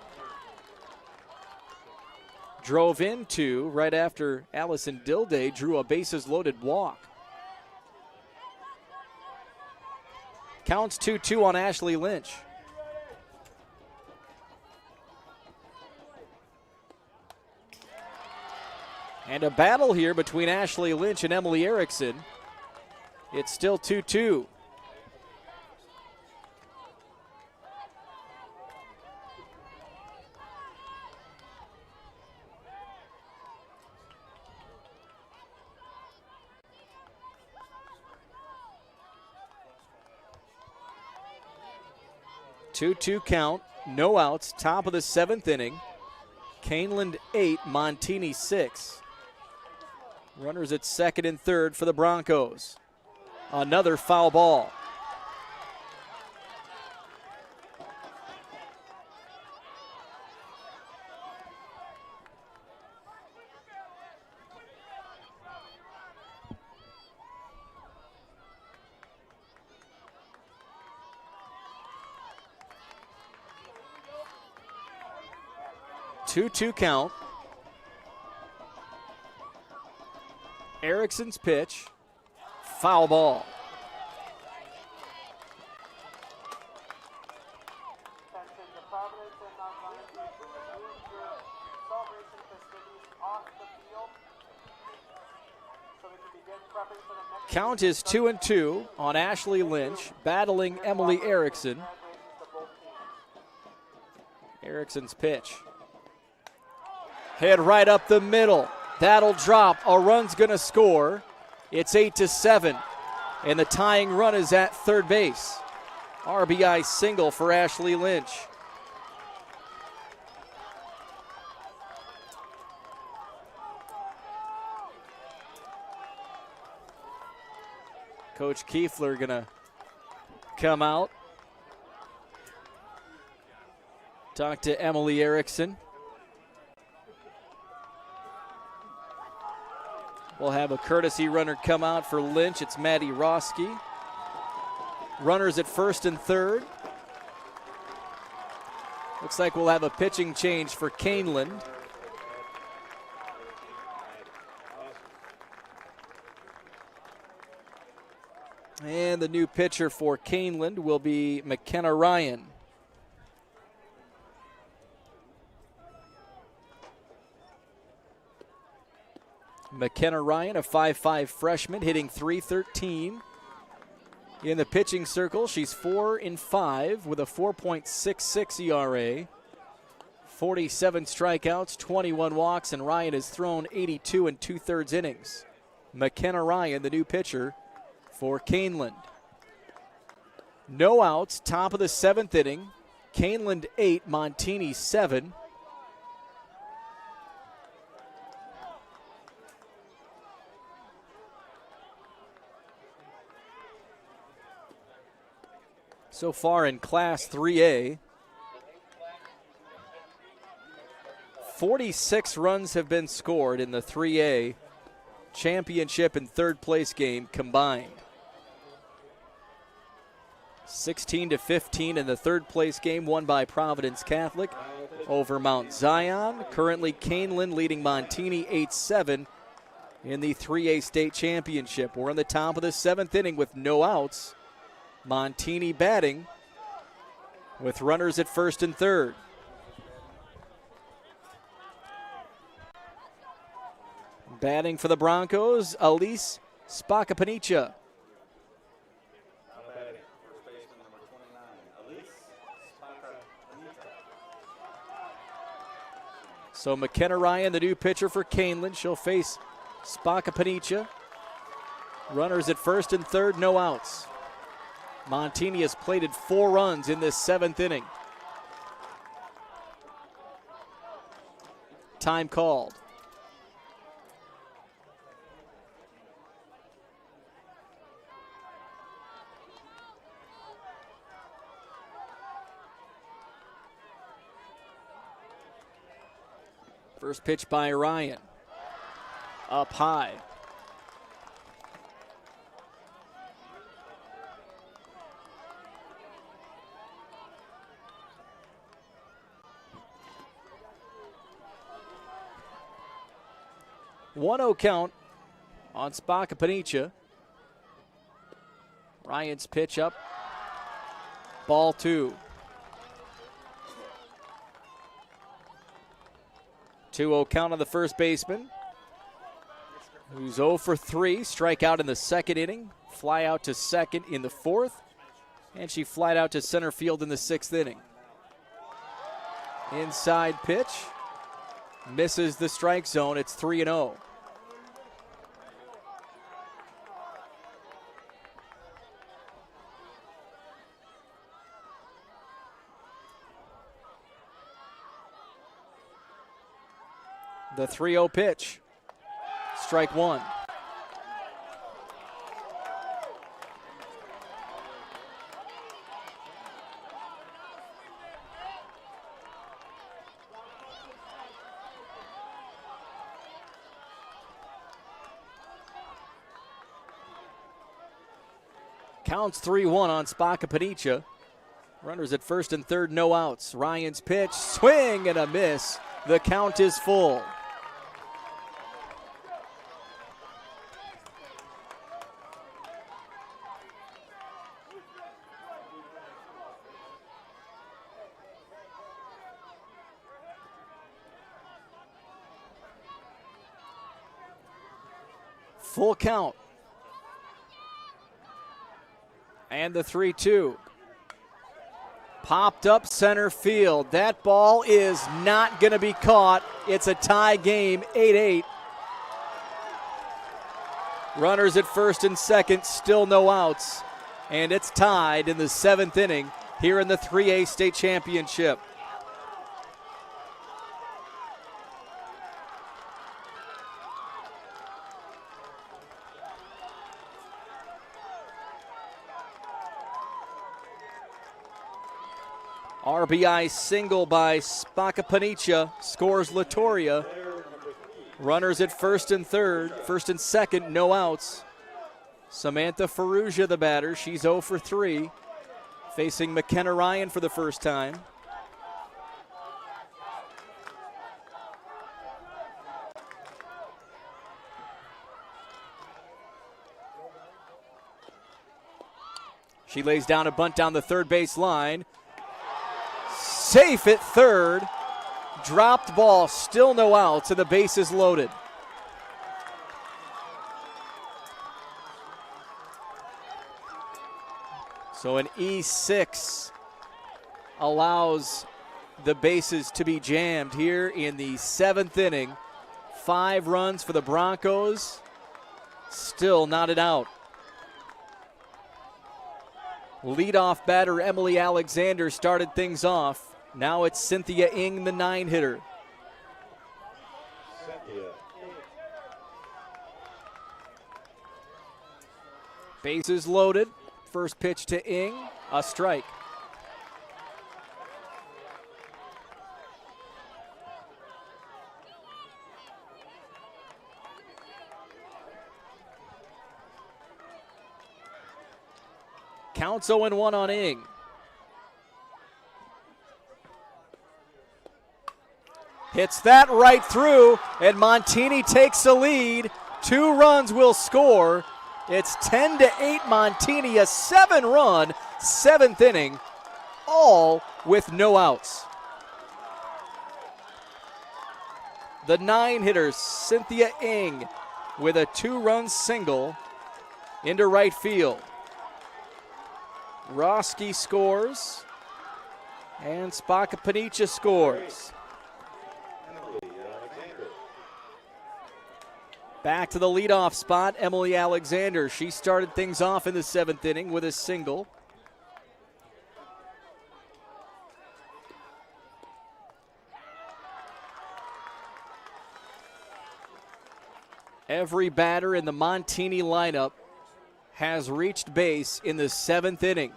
drove into right after Allison Dilday drew a bases-loaded walk. Counts 2-2 on Ashley Lynch. And a battle here between Ashley Lynch and Emily Erickson. It's still 2-2. Two count, no outs, top of the 7th inning. Kaneland 8, Montini 6. Runners at second and third for the Broncos. Another foul ball. 2-2 count. Erickson's pitch. Foul ball. Attention to Providence and non-Lions, remove your celebration festivities off the field so we can begin prepping for the next. Count is 2-2 on Ashley Lynch, battling Emily Erickson. Erickson's pitch. Hit right up the middle. That'll drop. A run's going to score. It's 8-7. And the tying run is at third base. RBI single for Ashley Lynch. Coach Kiefler going to come out. Talk to Emily Erickson. We'll have a courtesy runner come out for Lynch. It's Maddie Roski. Runners at first and third. Looks like we'll have a pitching change for Kaneland. And the new pitcher for Kaneland will be McKenna Ryan. McKenna Ryan, a 5'5 freshman, hitting .313. In the pitching circle, she's 4-5 with a 4.66 ERA. 47 strikeouts, 21 walks, and Ryan has thrown 82 2/3 innings. McKenna Ryan, the new pitcher for Kaneland. No outs, top of the 7th inning. Kaneland 8, Montini 7. So far in Class 3A, 46 runs have been scored in the 3A championship and third place game combined. 16-15 in the third place game, won by Providence Catholic over Mount Zion. Currently Kaneland leading Montini 8-7 in the 3A state championship. We're in the top of the 7th inning with no outs. Montini batting with runners at first and third. Batting for the Broncos, Elise Spakapanica. So McKenna Ryan, the new pitcher for Kaneland. She'll face Spakapanica. Runners at first and third, no outs. Montini has plated 4 runs in this 7th inning. Time called. First pitch by Ryan. Up high. One-0 count on Spakapanica. Ryan's pitch up. Ball 2. 2-0 count on the first baseman, who's 0 for 3. Strikeout in the 2nd inning. Fly out to second in the 4th. And she flied out to center field in the 6th inning. Inside pitch. Misses the strike zone. It's 3-0. The 3-0 pitch. Strike 1. Counts 3-1 on Spakapanica. Runners at first and third, no outs. Ryan's pitch, swing and a miss. The count is full. Full count. And the 3-2. Popped up center field. That ball is not going to be caught. It's a tie game, 8-8. Runners at first and second, still no outs. And it's tied in the 7th inning here in the 3A state championship. RBI single by Spacapanicia, scores Latoria. Runners at first and second, no outs. Samantha Ferrugia, the batter, she's 0 for 3, facing McKenna Ryan for the first time. She lays down a bunt down the third base line. Safe at third. Dropped ball, still no outs, and the base is loaded. So an E6 allows the bases to be jammed here in the 7th inning. 5 runs for the Broncos, still not an out. Leadoff batter Emily Alexander started things off. Now it's Cynthia Ng, the 9-hitter. Bases loaded. First pitch to Ng, a strike. Counts 0-1 on Ng. Hits that right through, and Montini takes the lead. 2 runs will score. It's 10-8 Montini, a 7-run 7th inning, all with no outs. The 9-hitter, Cynthia Ng, with a 2-run single into right field. Roski scores, and Spacapanicia scores. Back to the leadoff spot, Emily Alexander. She started things off in the 7th inning with a single. Every batter in the Montini lineup has reached base in the 7th inning.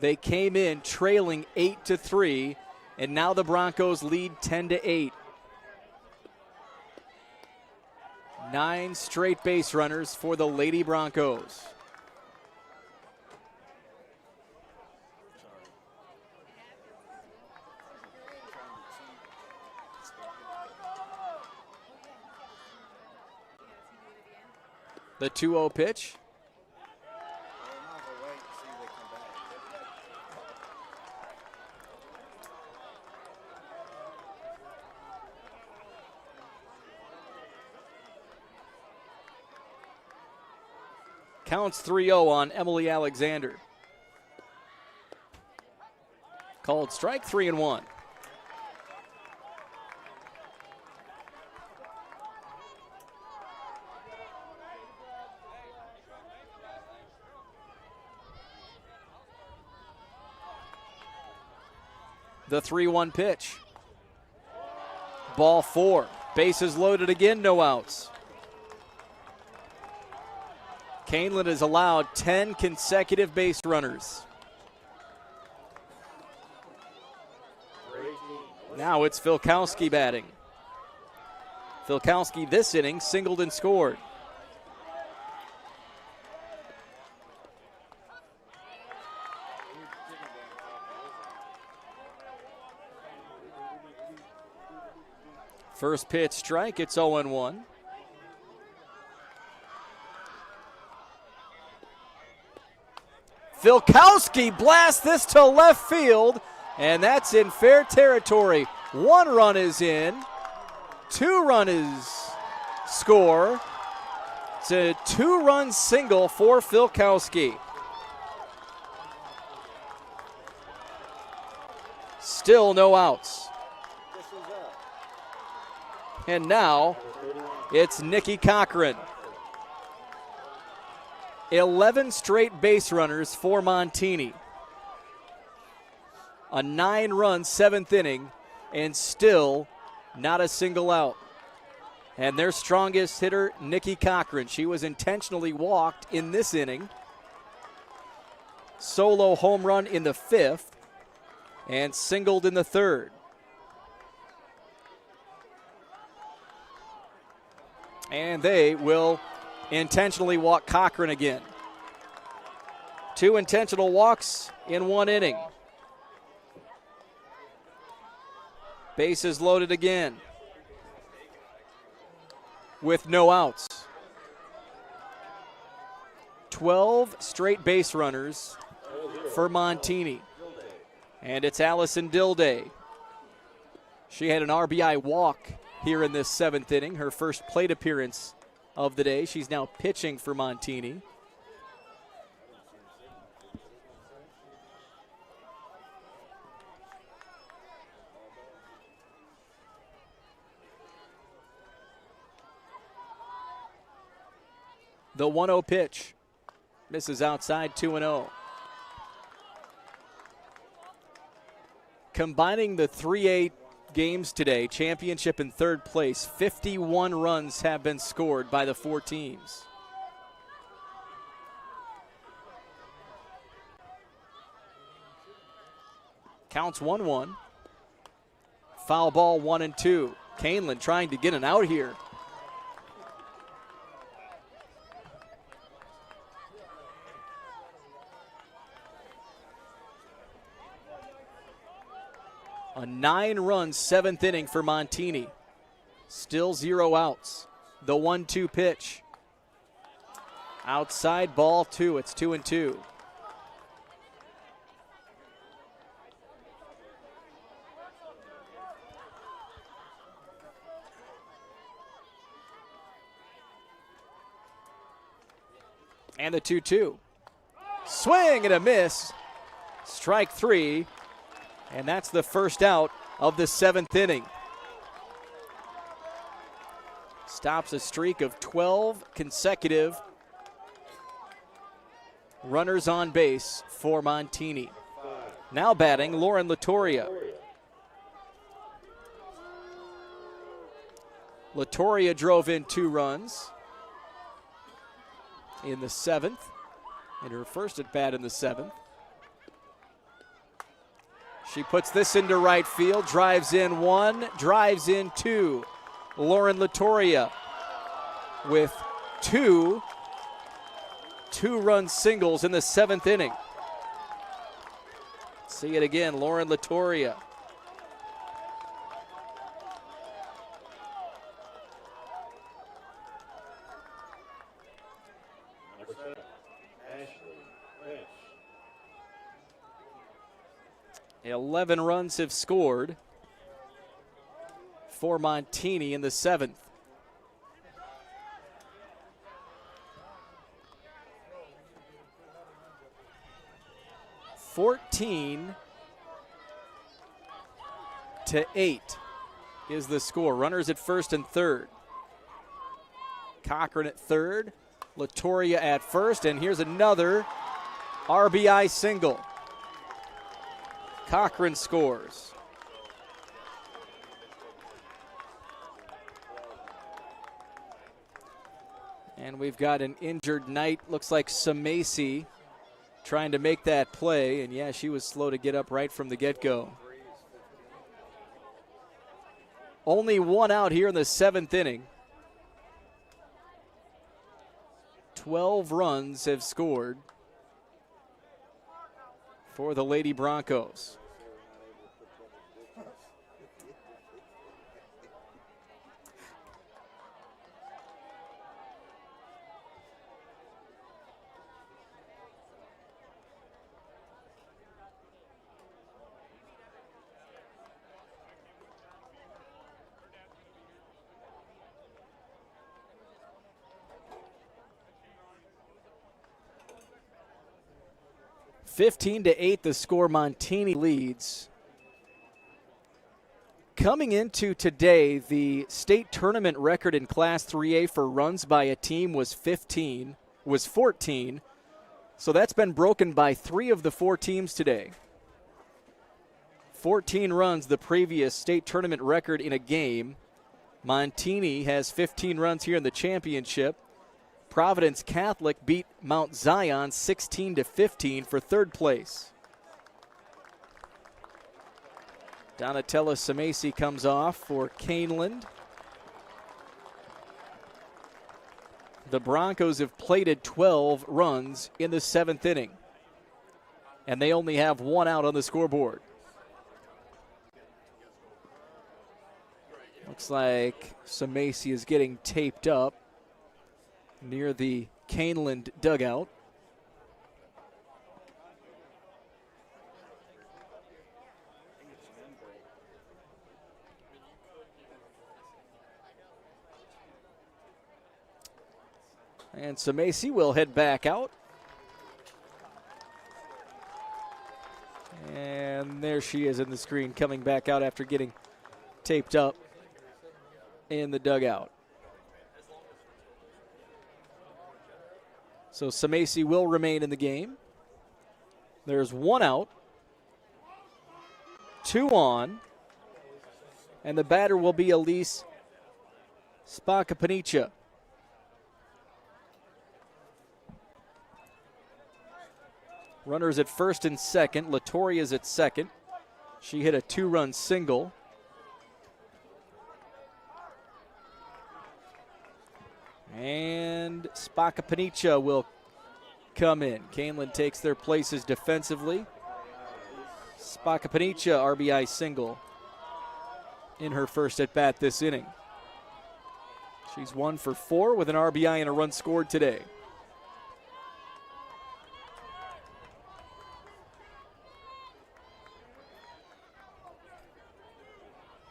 They came in trailing 8-3, and now the Broncos lead 10-8. 9 straight base runners for the Lady Broncos. The 2-0 pitch. Counts 3-0 on Emily Alexander. Called strike, 3-1. The 3-1 pitch. Ball 4. Bases loaded again, no outs. Kaneland has allowed 10 consecutive base runners. Now it's Filkowski batting. Filkowski this inning singled and scored. First pitch strike, it's 0-1. Filkowski blasts this to left field, and that's in fair territory. 1 run is in, 2 runs score. It's a 2-run single for Filkowski. Still no outs. And now it's Nikki Cochran. 11 straight base runners for Montini. A 9-run 7th inning, and still not a single out. And their strongest hitter, Nikki Cochran. She was intentionally walked in this inning. Solo home run in the 5th, and singled in the 3rd. And they will intentionally walk Cochran again. 2 intentional walks in 1 inning. Bases loaded again with no outs. 12 straight base runners for Montini. And it's Allison Dilday. She had an RBI walk here in this 7th inning, her first plate appearance of the day. She's now pitching for Montini. The 1-0 pitch misses outside, 2-0. Combining the 3-8 games today, championship and 3rd place, 51 runs have been scored by the 4 teams. Counts 1-1. Foul ball 1-2. Kaneland trying to get an out here. A 9-run 7th inning for Montini. Still 0 outs. The 1-2 pitch. Outside, ball 2. It's 2-2. And the 2-2. Swing and a miss. Strike 3. And that's the first out of the 7th inning. Stops a streak of 12 consecutive runners on base for Montini. Now batting, Lauren Latoria. Latoria drove in 2 runs in the 7th, in her first at bat in the 7th. She puts this into right field, drives in 1, drives in 2. Lauren Latoria with 2 2-run singles in the 7th inning. See it again, Lauren Latoria. Ashley 11 runs have scored for Montini in the 7th. (14-8) is the score. Runners at first and third. Cochran at third, Latoria at first, and here's another RBI single. Cochran scores. And we've got an injured Knight. Looks like Samasi trying to make that play. And yeah, she was slow to get up right from the get-go. Only 1 out here in the 7th inning. 12 runs have scored for the Lady Broncos. 15-8 the score. Montini leads. Coming into today, the state tournament record in Class 3A for runs by a team was 14. So that's been broken by 3 of the 4 teams today. 14 runs, the previous state tournament record in a game. Montini has 15 runs here in the championship. Providence Catholic beat Mount Zion 16-15 for 3rd place. Donatella Samasi comes off for Kaneland. The Broncos have plated 12 runs in the 7th inning, and they only have 1 out on the scoreboard. Looks like Samasi is getting taped up near the Kaneland dugout. And Samasi will head back out. And there she is in the screen, coming back out after getting taped up in the dugout. So Samasi will remain in the game. There's 1 out, 2 on, and the batter will be Elise Spacapanicia. Runners at first and second. Latoria's at second. She hit a 2-run single. And Spacapanicia will come in. Kaneland takes their places defensively. Spacapanicia RBI single in her first at bat this inning. She's 1 for 4 with an RBI and a run scored today.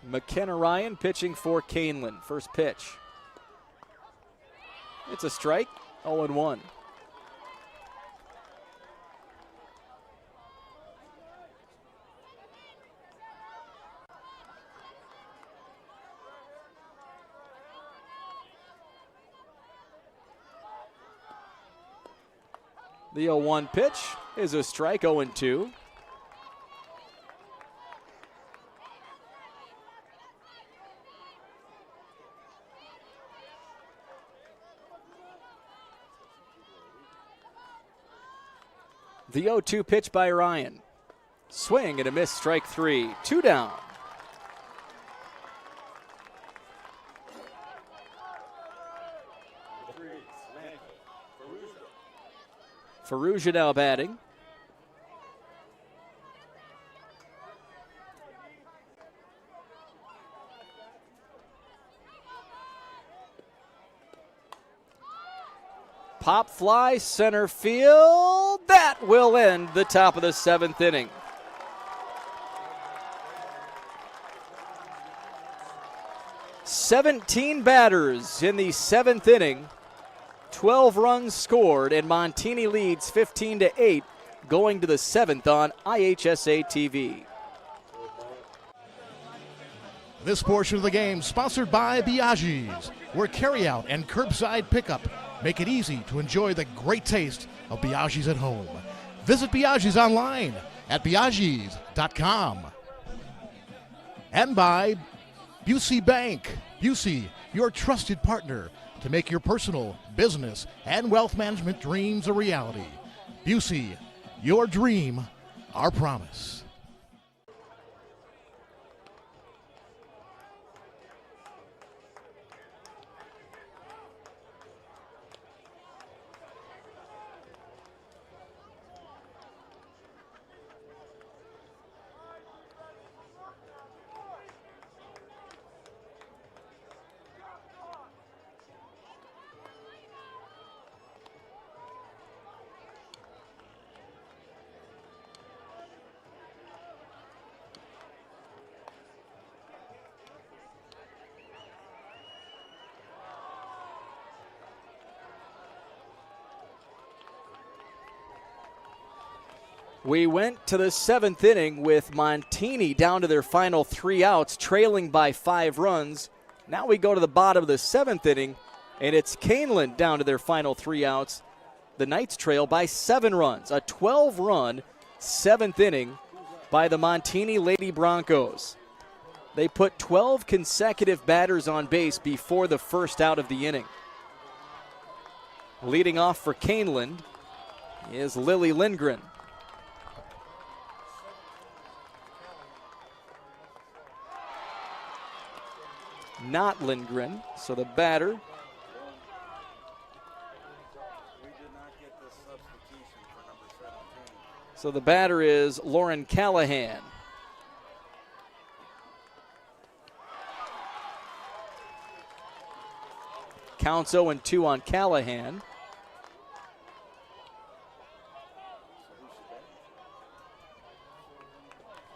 McKenna Ryan pitching for Kaneland. First pitch. It's a strike, 0-1. The 0-1 pitch is a strike, 0-2. The 0-2 pitch by Ryan. Swing and a miss, strike 3. 2 down. Ferrugia now batting. Pop fly, center field. That will end the top of the 7th inning. "17 batters in the 7th inning. 12 runs scored, and Montini leads 15-8 going to the 7th on IHSA TV. This portion of the game sponsored by Biaggi's, where carryout and curbside pickup make it easy to enjoy the great taste of Biaggi's at home. Visit Biaggi's online at biaggi's.com. And by Busey Bank. Busey, your trusted partner to make your personal, business, and wealth management dreams a reality. Busey, your dream, our promise. We went to the 7th inning with Montini down to their final 3 outs, trailing by 5 runs. Now we go to the bottom of the 7th inning, and it's Kaneland down to their final 3 outs. The Knights trail by 7 runs. A 12-run 7th inning by the Montini Lady Broncos. They put 12 consecutive batters on base before the first out of the inning. Leading off for Kaneland is Lily Lindgren. Not Lindgren, so the batter. So the batter is Lauren Callahan. Counts 0-2 on Callahan.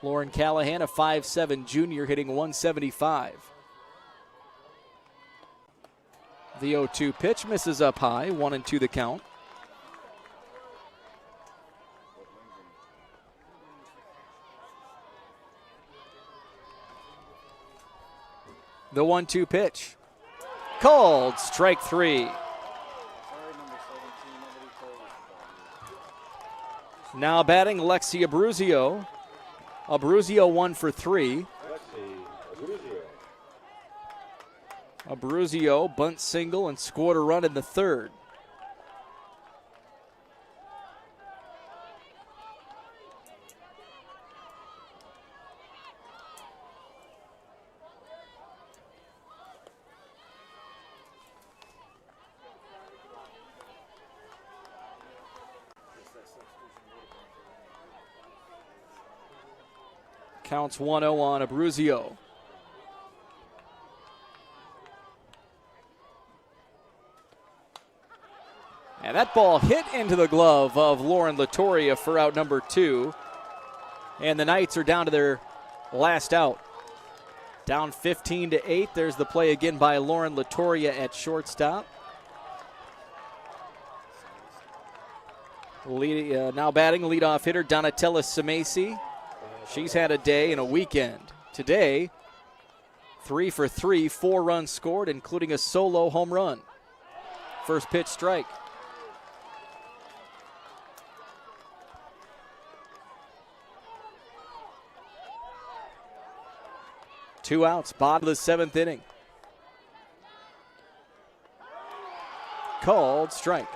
Lauren Callahan, a 5'7" junior, hitting 175. The 0-2 pitch misses up high, 1-2 the count. The 1-2 pitch. Called strike 3. Now batting Lexi Abruzio. Abruzio 1 for 3. Abruzio bunt single and scored a run in the 3rd. Counts 1-0 on Abruzio. And that ball hit into the glove of Lauren Latoria for out number 2. And the Knights are down to their last out. Down 15-8. There's the play again by Lauren Latoria at shortstop. Now batting leadoff hitter Donatella Simesi. She's had a day and a weekend. Today, 3 for 3, 4 runs scored, including a solo home run. First pitch strike. Two outs, bottom of the 7th inning. Called strike.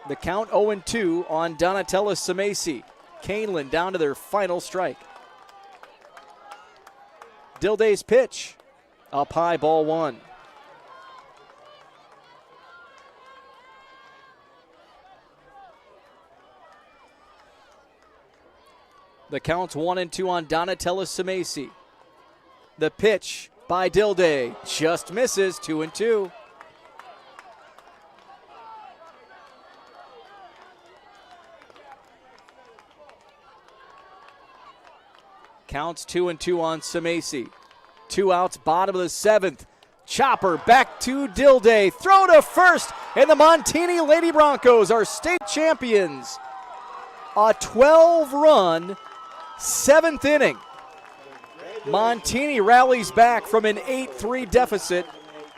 The count 0-2 on Donatella Simesi. Kaneland down to their final strike. Dilday's pitch. Up high, ball 1. The count's 1-2 on Donatella Simesi. The pitch by Dilday just misses, 2-2. Counts 2-2 on Simesi. 2 outs, bottom of the 7th. Chopper back to Dilday. Throw to first, and the Montini Lady Broncos are state champions. A 12-run 7th inning. Montini rallies back from an 8-3 deficit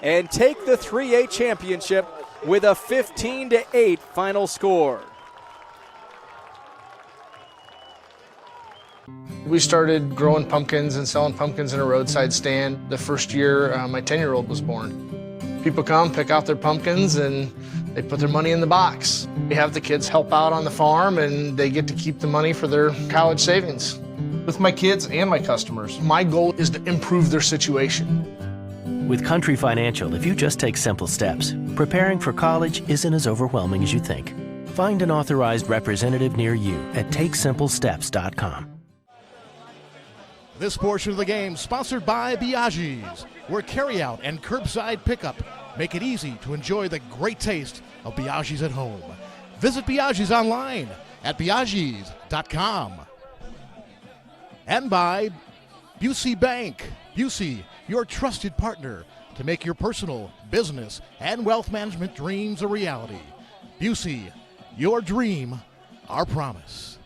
and take the 3A championship with a 15-8 final score. We started growing pumpkins and selling pumpkins in a roadside stand the first year my 10-year-old was born. People come, pick out their pumpkins, and they put their money in the box. We have the kids help out on the farm, and they get to keep the money for their college savings. With my kids and my customers, my goal is to improve their situation. With Country Financial, if you just take simple steps, preparing for college isn't as overwhelming as you think. Find an authorized representative near you at takesimplesteps.com. This portion of the game sponsored by Biaggi's, where carryout and curbside pickup make it easy to enjoy the great taste of Biaggi's at home. Visit Biaggi's online at biaggis.com. And by Busey Bank. Busey, your trusted partner to make your personal, business, and wealth management dreams a reality. Busey, Your dream, our promise.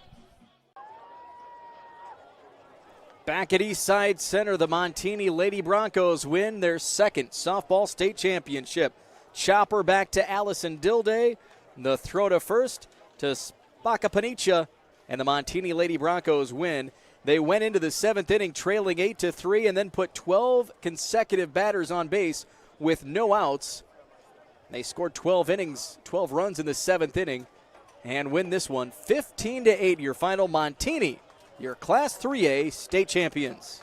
Back at Eastside Center, the Montini Lady Broncos win their second softball state championship. Chopper back to Allison Dilday. The throw to first to Spaka Panicia, and the Montini Lady Broncos win. They went into the 7th inning trailing 8-3 and then put 12 consecutive batters on base with no outs. They scored 12 runs in the 7th inning and win this one 15-8. Your final, Montini, your Class 3A state champions.